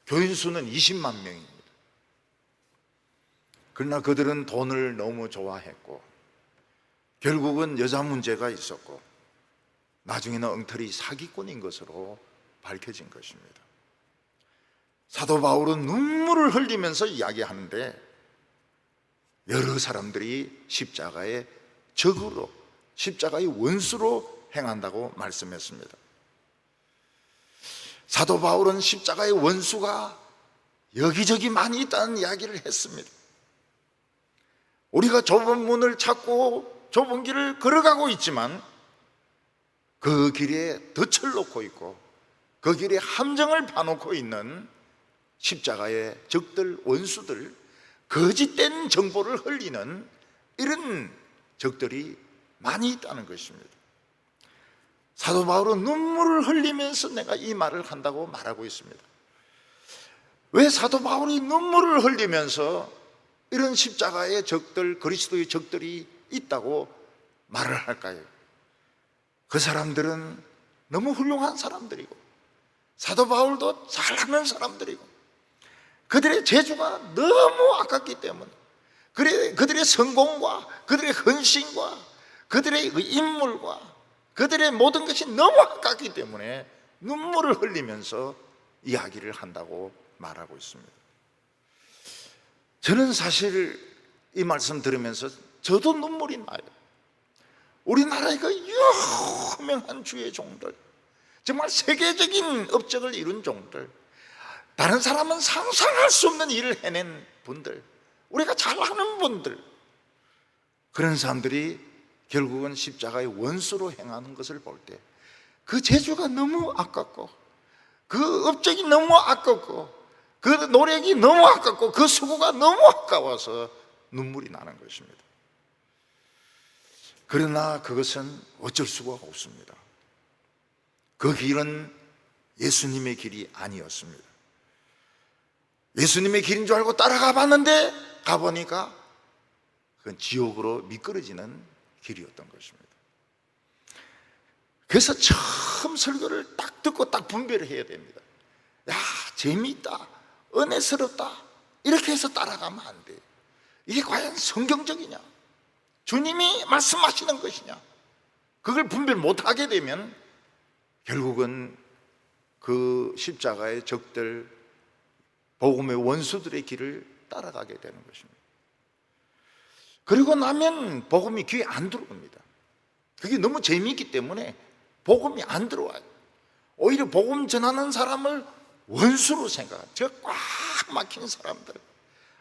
교인 수는 20만 명입니다. 그러나 그들은 돈을 너무 좋아했고 결국은 여자 문제가 있었고 나중에는 엉터리 사기꾼인 것으로 밝혀진 것입니다. 사도 바울은 눈물을 흘리면서 이야기하는데 여러 사람들이 십자가의 적으로 십자가의 원수로 행한다고 말씀했습니다. 사도 바울은 십자가의 원수가 여기저기 많이 있다는 이야기를 했습니다. 우리가 좁은 문을 찾고 좁은 길을 걸어가고 있지만 그 길에 덫을 놓고 있고 그 길에 함정을 파놓고 있는 십자가의 적들, 원수들, 거짓된 정보를 흘리는 이런 적들이 많이 있다는 것입니다. 사도 바울은 눈물을 흘리면서 내가 이 말을 한다고 말하고 있습니다. 왜 사도 바울이 눈물을 흘리면서 이런 십자가의 적들, 그리스도의 적들이 있다고 말을 할까요? 그 사람들은 너무 훌륭한 사람들이고 사도 바울도 잘하는 사람들이고 그들의 재주가 너무 아깝기 때문에 그들의 성공과 그들의 헌신과 그들의 인물과 그들의 모든 것이 너무 아깝기 때문에 눈물을 흘리면서 이야기를 한다고 말하고 있습니다. 저는 사실 이 말씀 들으면서 저도 눈물이 나요. 우리나라의 그 유명한 주의 종들, 정말 세계적인 업적을 이룬 종들, 다른 사람은 상상할 수 없는 일을 해낸 분들, 우리가 잘하는 분들, 그런 사람들이 결국은 십자가의 원수로 행하는 것을 볼 때 그 재주가 너무 아깝고 그 업적이 너무 아깝고 그 노력이 너무 아깝고 그 수고가 너무 아까워서 눈물이 나는 것입니다. 그러나 그것은 어쩔 수가 없습니다. 그 길은 예수님의 길이 아니었습니다. 예수님의 길인 줄 알고 따라가 봤는데 가보니까 그건 지옥으로 미끄러지는 길이었던 것입니다. 그래서 처음 설교를 딱 듣고 딱 분별을 해야 됩니다. 야, 재미있다, 은혜스럽다, 이렇게 해서 따라가면 안 돼요. 이게 과연 성경적이냐, 주님이 말씀하시는 것이냐, 그걸 분별 못하게 되면 결국은 그 십자가의 적들, 복음의 원수들의 길을 따라가게 되는 것입니다. 그리고 나면 복음이 귀에 안 들어옵니다. 그게 너무 재미있기 때문에 복음이 안 들어와요. 오히려 복음 전하는 사람을 원수로 생각해요. 저 꽉 막힌 사람들,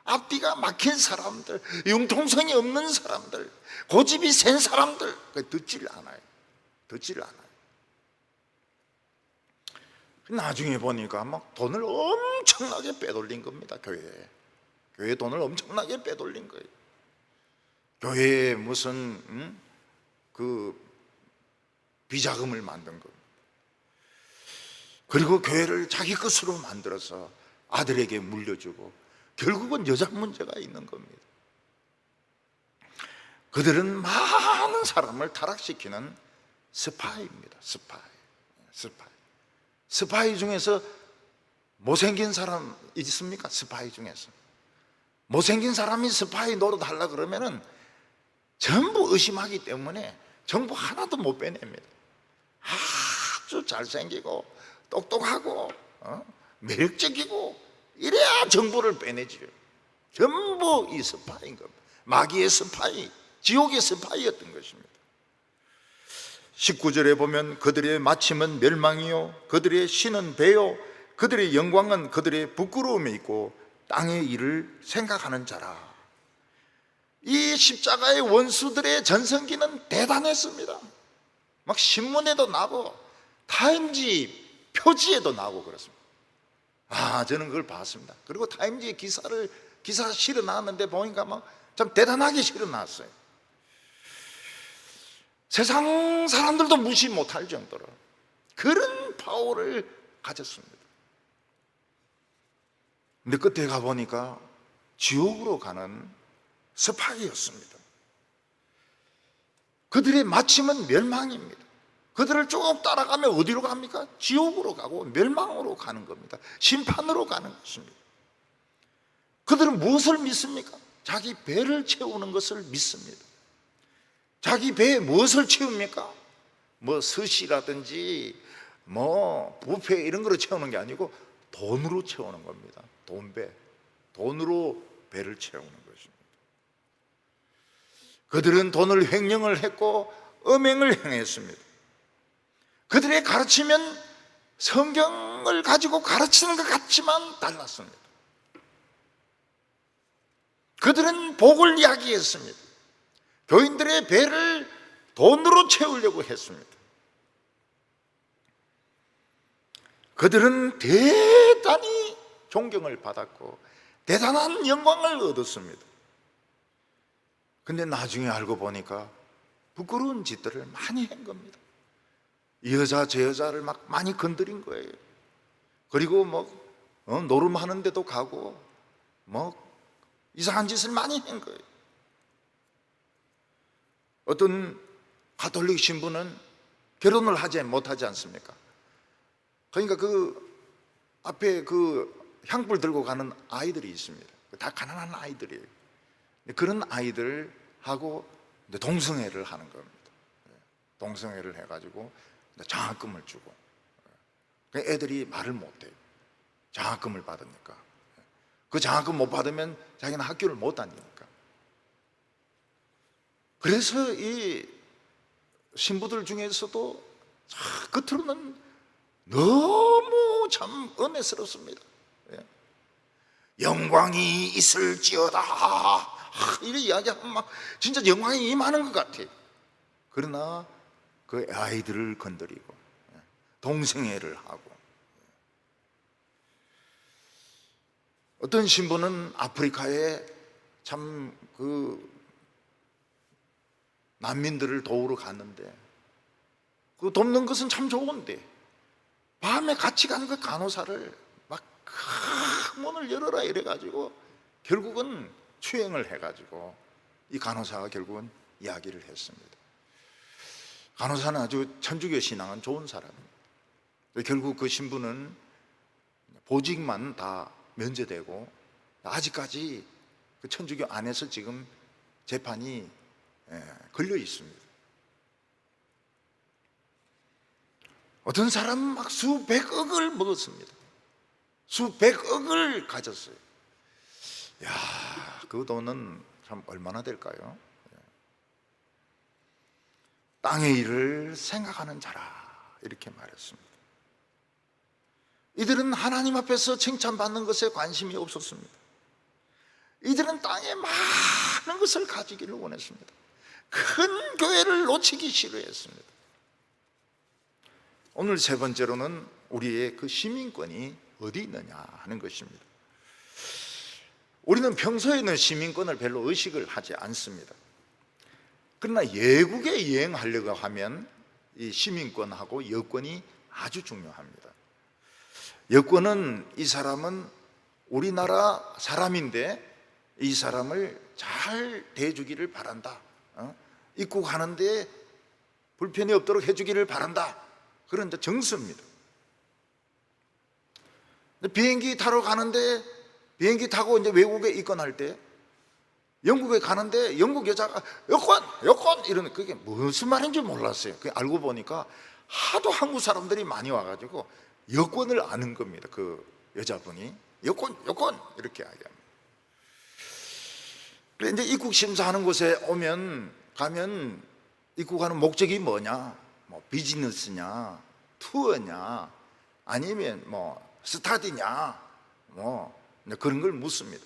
앞뒤가 막힌 사람들, 융통성이 없는 사람들, 고집이 센 사람들, 듣지를 않아요. 듣지를 않아요. 나중에 보니까 막 돈을 엄청나게 빼돌린 겁니다. 교회에 돈을 엄청나게 빼돌린 거예요. 교회에 무슨 그 비자금을 만든 겁니다. 그리고 교회를 자기 것으로 만들어서 아들에게 물려주고 결국은 여자 문제가 있는 겁니다. 그들은 많은 사람을 타락시키는 스파이입니다. 스파이 중에서 못생긴 사람 있습니까? 스파이 중에서 못생긴 사람이 스파이 노릇하려고 그러면은 전부 의심하기 때문에 정보 하나도 못 빼냅니다. 아주 잘생기고 똑똑하고 매력적이고 이래야 정보를 빼내죠. 전부 이 스파이인 겁니다. 마귀의 스파이, 지옥의 스파이였던 것입니다. 19절에 보면 그들의 마침은 멸망이요 그들의 신은 배요 그들의 영광은 그들의 부끄러움에 있고 땅의 일을 생각하는 자라. 이 십자가의 원수들의 전성기는 대단했습니다. 막 신문에도 나고 타임지 표지에도 나고 그렇습니다. 저는 그걸 봤습니다. 그리고 타임지에 기사 실어 나왔는데 보니까 막 참 대단하게 실어 나왔어요. 세상 사람들도 무시 못할 정도로 그런 파워를 가졌습니다. 근데 끝에 가보니까 지옥으로 가는 스파이였습니다. 그들의 마침은 멸망입니다. 그들을 쭉 따라가면 어디로 갑니까? 지옥으로 가고 멸망으로 가는 겁니다. 심판으로 가는 것입니다. 그들은 무엇을 믿습니까? 자기 배를 채우는 것을 믿습니다. 자기 배에 무엇을 채웁니까? 뭐 스시라든지 뭐 뷔페 이런 거로 채우는 게 아니고 돈으로 채우는 겁니다. 돈으로 배를 채우는 것입니다. 그들은 돈을 횡령을 했고 음행을 행했습니다. 그들의 가르치면 성경을 가지고 가르치는 것 같지만 달랐습니다. 그들은 복을 이야기했습니다. 교인들의 배를 돈으로 채우려고 했습니다. 그들은 대단히 존경을 받았고 대단한 영광을 얻었습니다. 근데 나중에 알고 보니까 부끄러운 짓들을 많이 한 겁니다. 이 여자 저 여자를 막 많이 건드린 거예요. 그리고 노름하는 데도 가고 이상한 짓을 많이 한 거예요. 어떤 가톨릭 신부는 결혼을 못하지 않습니까? 그러니까 그 앞에 그 향불 들고 가는 아이들이 있습니다. 다 가난한 아이들이에요. 그런 아이들하고 동성애를 하는 겁니다. 동성애를 해가지고 장학금을 주고 애들이 말을 못해요. 장학금을 받으니까. 그 장학금 못 받으면 자기는 학교를 못 다니니까. 그래서 이 신부들 중에서도 겉으로는 너무 참 은혜스럽습니다. 영광이 있을지어다 이렇게 이야기하면 막 진짜 영광이 임하는 것 같아요. 그러나 그 아이들을 건드리고 동성애를 하고, 어떤 신부는 아프리카에 참 그 난민들을 도우러 갔는데, 그 돕는 것은 참 좋은데 밤에 같이 가는 그 간호사를 막 창문을 열어라 이래가지고 결국은 추행을 해가지고 이 간호사가 결국은 이야기를 했습니다. 간호사는 아주 천주교 신앙은 좋은 사람입니다. 결국 그 신부는 보직만 다 면제되고 아직까지 그 천주교 안에서 지금 재판이 걸려 있습니다. 어떤 사람은 막 수백억을 먹었습니다. 수백억을 가졌어요. 야, 그 돈은 참 얼마나 될까요? 땅의 일을 생각하는 자라 이렇게 말했습니다. 이들은 하나님 앞에서 칭찬받는 것에 관심이 없었습니다. 이들은 땅에 많은 것을 가지기를 원했습니다. 큰 교회를 놓치기 싫어했습니다. 오늘 세 번째로는 우리의 그 시민권이 어디 있느냐 하는 것입니다. 우리는 평소에는 시민권을 별로 의식을 하지 않습니다. 그러나 외국에 여행하려고 하면 이 시민권하고 여권이 아주 중요합니다. 여권은 이 사람은 우리나라 사람인데 이 사람을 잘 대해주기를 바란다. 입국하는데 불편이 없도록 해주기를 바란다. 그런 정서입니다. 비행기 타러 가는데 비행기 타고 이제 외국에 입건할 때 영국에 가는데 영국 여자가 여권 이러는 그게 무슨 말인지 몰랐어요. 알고 보니까 하도 한국 사람들이 많이 와가지고 여권을 아는 겁니다. 그 여자분이 여권 이렇게 이야기합니다. 그래 이제 입국 심사하는 곳에 가면 입국하는 목적이 뭐냐? 뭐 비즈니스냐, 투어냐, 아니면 뭐 스타디냐, 뭐 그런 걸 묻습니다.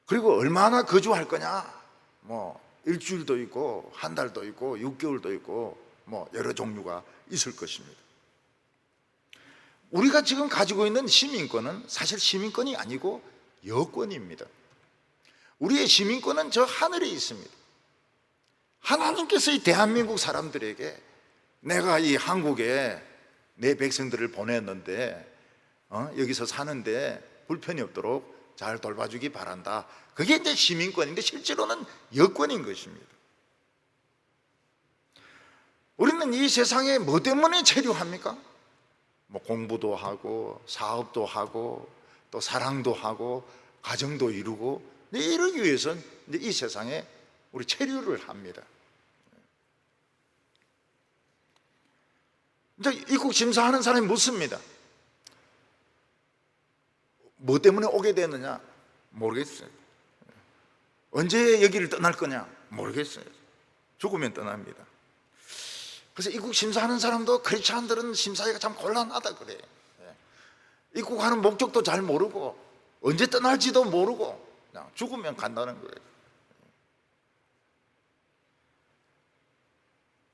그리고 얼마나 거주할 거냐? 뭐 일주일도 있고 한 달도 있고 6개월도 있고 뭐 여러 종류가 있을 것입니다. 우리가 지금 가지고 있는 시민권은 사실 시민권이 아니고 여권입니다. 우리의 시민권은 저 하늘에 있습니다. 하나님께서 이 대한민국 사람들에게 내가 이 한국에 내 백성들을 보냈는데 여기서 사는데 불편이 없도록 잘 돌봐주기 바란다. 그게 이제 시민권인데 실제로는 여권인 것입니다. 우리는 이 세상에 뭐 때문에 체류합니까? 뭐 공부도 하고 사업도 하고 또 사랑도 하고 가정도 이루고 이러기 위해서는 이 세상에 우리 체류를 합니다. 이제 입국 심사하는 사람이 묻습니다. 뭐 때문에 오게 되느냐? 모르겠어요. 언제 여기를 떠날 거냐? 모르겠어요. 죽으면 떠납니다. 그래서 입국 심사하는 사람도 크리스찬들은 심사하기가 참 곤란하다 그래요. 입국하는 목적도 잘 모르고 언제 떠날지도 모르고 그냥 죽으면 간다는 거예요.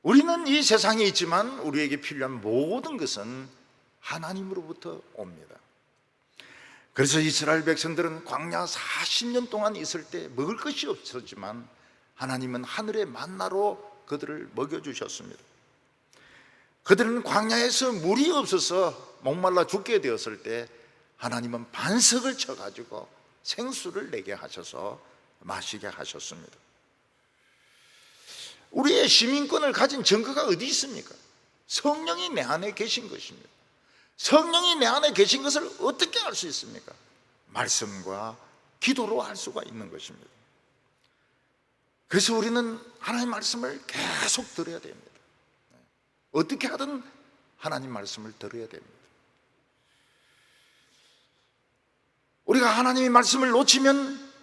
우리는 이 세상에 있지만 우리에게 필요한 모든 것은 하나님으로부터 옵니다. 그래서 이스라엘 백성들은 광야 40년 동안 있을 때 먹을 것이 없었지만 하나님은 하늘의 만나로 그들을 먹여주셨습니다. 그들은 광야에서 물이 없어서 목말라 죽게 되었을 때 하나님은 반석을 쳐가지고 생수를 내게 하셔서 마시게 하셨습니다. 우리의 시민권을 가진 증거가 어디 있습니까? 성령이 내 안에 계신 것입니다. 성령이 내 안에 계신 것을 어떻게 알 수 있습니까? 말씀과 기도로 알 수가 있는 것입니다. 그래서 우리는 하나님 말씀을 계속 들어야 됩니다. 어떻게 하든 하나님 말씀을 들어야 됩니다. 우리가 하나님의 말씀을 놓치면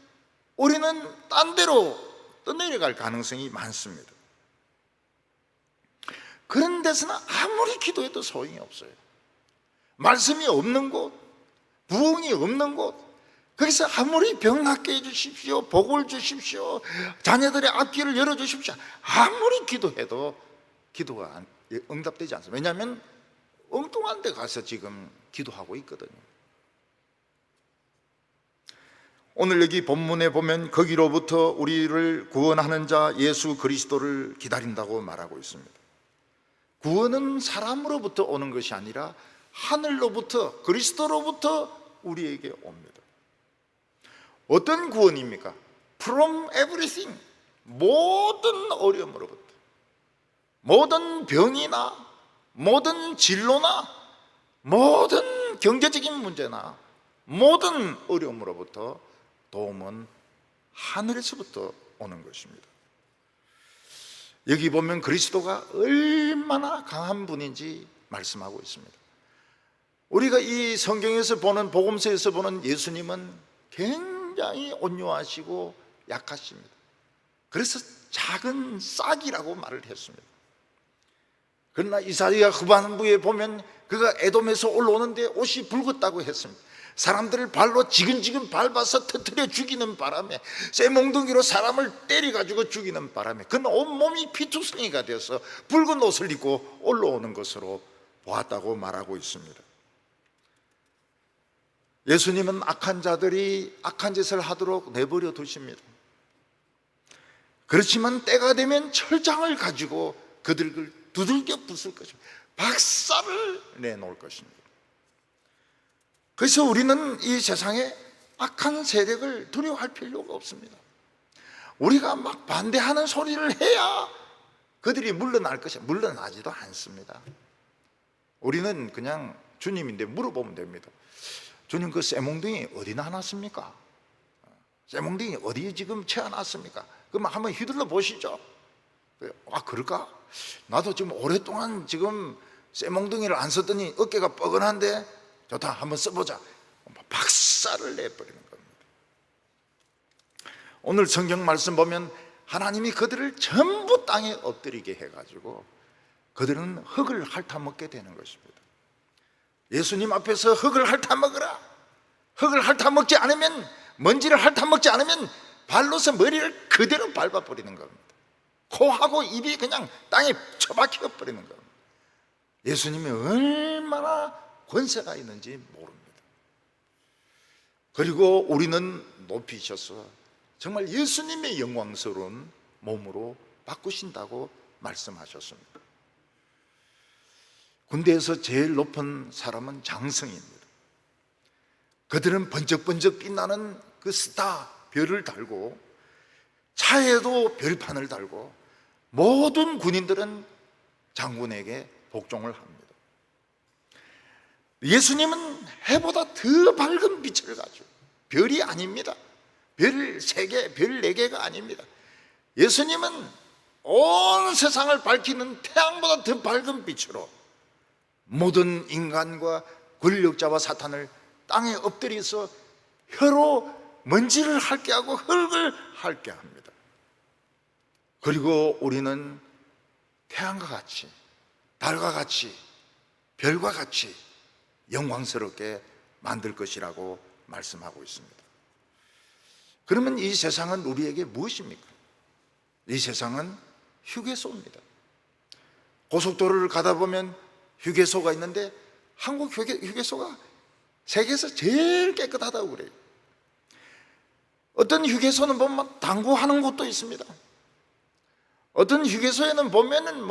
우리는 딴 데로 떠내려갈 가능성이 많습니다. 그런 데서는 아무리 기도해도 소용이 없어요. 말씀이 없는 곳, 부흥이 없는 곳, 거기서 아무리 병 낫게 해주십시오, 복을 주십시오, 자녀들의 앞길을 열어주십시오, 아무리 기도해도 기도가 응답되지 않습니다. 왜냐하면 엉뚱한 데 가서 지금 기도하고 있거든요. 오늘 여기 본문에 보면 거기로부터 우리를 구원하는 자 예수 그리스도를 기다린다고 말하고 있습니다. 구원은 사람으로부터 오는 것이 아니라 하늘로부터, 그리스도로부터 우리에게 옵니다. 어떤 구원입니까? From everything, 모든 어려움으로부터, 모든 병이나 모든 진로나 모든 경제적인 문제나 모든 어려움으로부터 도움은 하늘에서부터 오는 것입니다. 여기 보면 그리스도가 얼마나 강한 분인지 말씀하고 있습니다. 우리가 이 성경에서 보는, 복음서에서 보는 예수님은 굉장히 온유하시고 약하십니다. 그래서 작은 싹이라고 말을 했습니다. 그러나 이사야 후반부에 보면 그가 에돔에서 올라오는데 옷이 붉었다고 했습니다. 사람들을 발로 지근지근 밟아서 터뜨려 죽이는 바람에, 쇠몽둥이로 사람을 때려가지고 죽이는 바람에 그는 온몸이 피투성이가 되어서 붉은 옷을 입고 올라오는 것으로 보았다고 말하고 있습니다. 예수님은 악한 자들이 악한 짓을 하도록 내버려 두십니다. 그렇지만 때가 되면 철장을 가지고 그들을 두들겨 부술 것입니다. 박살을 내놓을 것입니다. 그래서 우리는 이 세상에 악한 세력을 두려워할 필요가 없습니다. 우리가 막 반대하는 소리를 해야 그들이 물러날 것이야. 물러나지도 않습니다. 우리는 그냥 주님인데 물어보면 됩니다. 주님, 그 쇠몽둥이 어디 나놨습니까? 쇠몽둥이 어디에 지금 채워놨습니까? 그럼 한번 휘둘러 보시죠. 아, 그럴까? 나도 지금 오랫동안 지금 쇠몽둥이를 안 썼더니 어깨가 뻐근한데 좋다, 한번 써보자. 박살을 내버리는 겁니다. 오늘 성경 말씀 보면 하나님이 그들을 전부 땅에 엎드리게 해가지고 그들은 흙을 핥아먹게 되는 것입니다. 예수님 앞에서 흙을 핥아먹으라. 흙을 핥아먹지 않으면, 먼지를 핥아먹지 않으면 발로서 머리를 그대로 밟아버리는 겁니다. 코하고 입이 그냥 땅에 처박혀 버리는 겁니다. 예수님이 얼마나 권세가 있는지 모릅니다. 그리고 우리는 높이셔서 정말 예수님의 영광스러운 몸으로 바꾸신다고 말씀하셨습니다. 군대에서 제일 높은 사람은 장성입니다. 그들은 번쩍번쩍 빛나는 그 스타 별을 달고 차에도 별판을 달고 모든 군인들은 장군에게 복종을 합니다. 예수님은 해보다 더 밝은 빛을 가지고, 별이 아닙니다. 별 3개, 별 4개가 아닙니다. 예수님은 온 세상을 밝히는 태양보다 더 밝은 빛으로 모든 인간과 권력자와 사탄을 땅에 엎드려서 혀로 먼지를 핥게 하고 흙을 핥게 합니다. 그리고 우리는 태양과 같이, 달과 같이, 별과 같이 영광스럽게 만들 것이라고 말씀하고 있습니다. 그러면 이 세상은 우리에게 무엇입니까? 이 세상은 휴게소입니다. 고속도로를 가다 보면 휴게소가 있는데 한국 휴게소가 세계에서 제일 깨끗하다고 그래요. 어떤 휴게소는 보면 당구하는 곳도 있습니다. 어떤 휴게소에는 보면은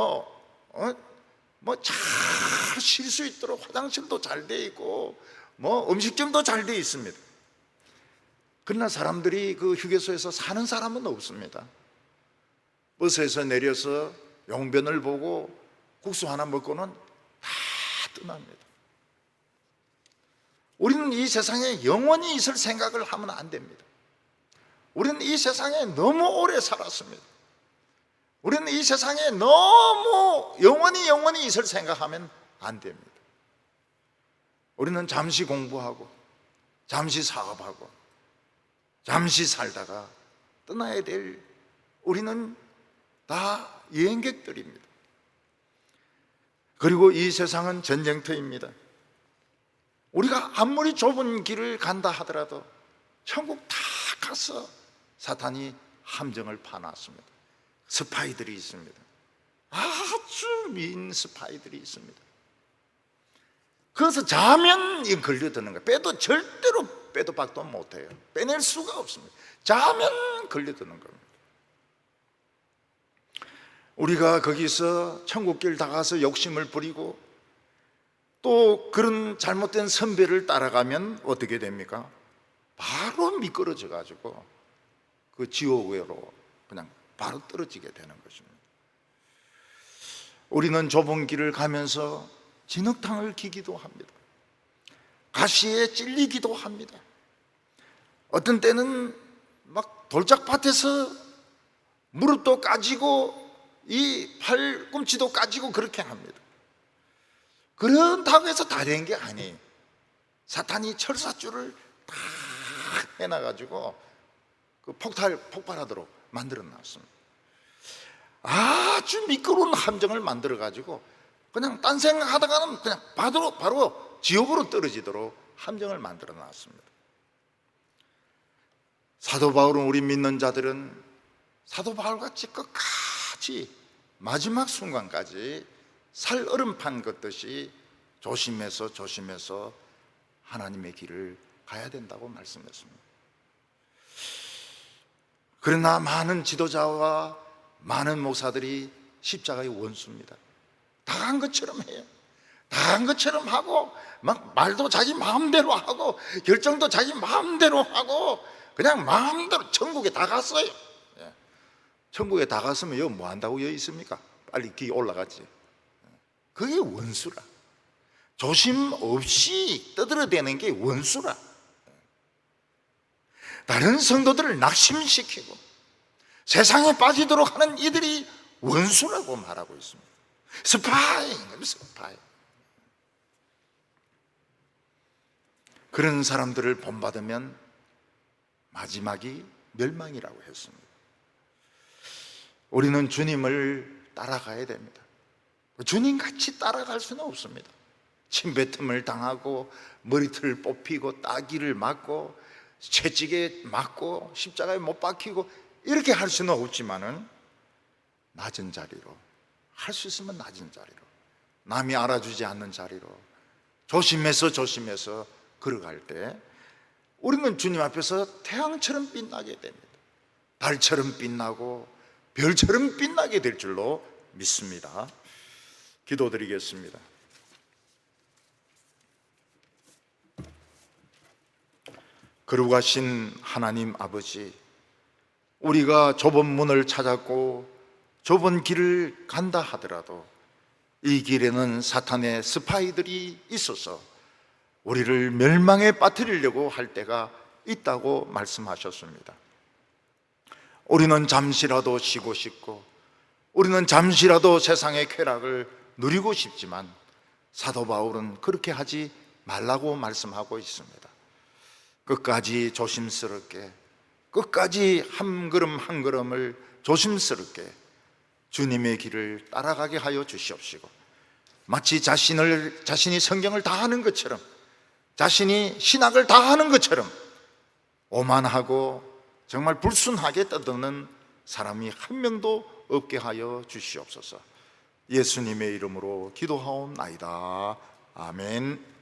잘 쉴 수 있도록 화장실도 잘 돼 있고 음식점도 잘 돼 있습니다. 그러나 사람들이 그 휴게소에서 사는 사람은 없습니다. 버스에서 내려서 용변을 보고 국수 하나 먹고는 다 떠납니다. 우리는 이 세상에 영원히 있을 생각을 하면 안 됩니다. 우리는 이 세상에 너무 오래 살았습니다. 우리는 이 세상에 너무 영원히 있을 생각하면 안 됩니다. 우리는 잠시 공부하고 잠시 사업하고 잠시 살다가 떠나야 될, 우리는 다 여행객들입니다. 그리고 이 세상은 전쟁터입니다. 우리가 아무리 좁은 길을 간다 하더라도 천국 다 가서 사탄이 함정을 파놨습니다. 스파이들이 있습니다. 아주 민 스파이들이 있습니다. 그래서 자면 걸려드는 거예요. 절대로 빼도 박도 못해요. 빼낼 수가 없습니다. 자면 걸려드는 겁니다. 우리가 거기서 천국길 다가서 욕심을 부리고 또 그런 잘못된 선배를 따라가면 어떻게 됩니까? 바로 미끄러져 가지고 그 지옥으로 그냥 바로 떨어지게 되는 것입니다. 우리는 좁은 길을 가면서 진흙탕을 기기도 합니다. 가시에 찔리기도 합니다. 어떤 때는 막 돌짝밭에서 무릎도 까지고 이 팔꿈치도 까지고 그렇게 합니다. 그런다고 해서 다 된 게 아니에요. 사탄이 철사줄을 다 해놔가지고 그 폭발하도록 만들어 놨습니다. 아주 미끄러운 함정을 만들어가지고 그냥 딴 생각하다가는 그냥 바로 지옥으로 떨어지도록 함정을 만들어 놨습니다. 사도 바울은, 우리 믿는 자들은 사도 바울같이 끝까지 마지막 순간까지 살얼음판 걷듯이 조심해서 하나님의 길을 가야 된다고 말씀했습니다. 그러나 많은 지도자와 많은 목사들이 십자가의 원수입니다. 당한 것처럼 해요. 당한 것처럼 하고 막 말도 자기 마음대로 하고 결정도 자기 마음대로 하고 그냥 마음대로 천국에 다 갔어요. 천국에 다 갔으면 여기 뭐 한다고 여기 있습니까? 빨리 기 올라갔지. 그게 원수라. 조심 없이 떠들어대는 게 원수라. 다른 성도들을 낙심시키고 세상에 빠지도록 하는 이들이 원수라고 말하고 있습니다. 스파이. 그런 사람들을 본받으면 마지막이 멸망이라고 했습니다. 우리는 주님을 따라가야 됩니다. 주님같이 따라갈 수는 없습니다. 침뱉음을 당하고 머리털을 뽑히고 따귀를 맞고 채찍에 맞고 십자가에 못 박히고 이렇게 할 수는 없지만은 낮은 자리로, 할 수 있으면 낮은 자리로, 남이 알아주지 않는 자리로 조심해서 걸어갈 때 우리는 주님 앞에서 태양처럼 빛나게 됩니다. 달처럼 빛나고 별처럼 빛나게 될 줄로 믿습니다. 기도드리겠습니다. 거룩하신 하나님 아버지, 우리가 좁은 문을 찾았고 좁은 길을 간다 하더라도 이 길에는 사탄의 스파이들이 있어서 우리를 멸망에 빠뜨리려고 할 때가 있다고 말씀하셨습니다. 우리는 잠시라도 쉬고 싶고 우리는 잠시라도 세상의 쾌락을 누리고 싶지만 사도 바울은 그렇게 하지 말라고 말씀하고 있습니다. 끝까지 조심스럽게, 끝까지 한 걸음 한 걸음을 조심스럽게 주님의 길을 따라가게 하여 주시옵시고, 마치 자신이 성경을 다 하는 것처럼, 자신이 신학을 다 하는 것처럼 오만하고 정말 불순하게 떠드는 사람이 한 명도 없게 하여 주시옵소서. 예수님의 이름으로 기도하옵나이다. 아멘.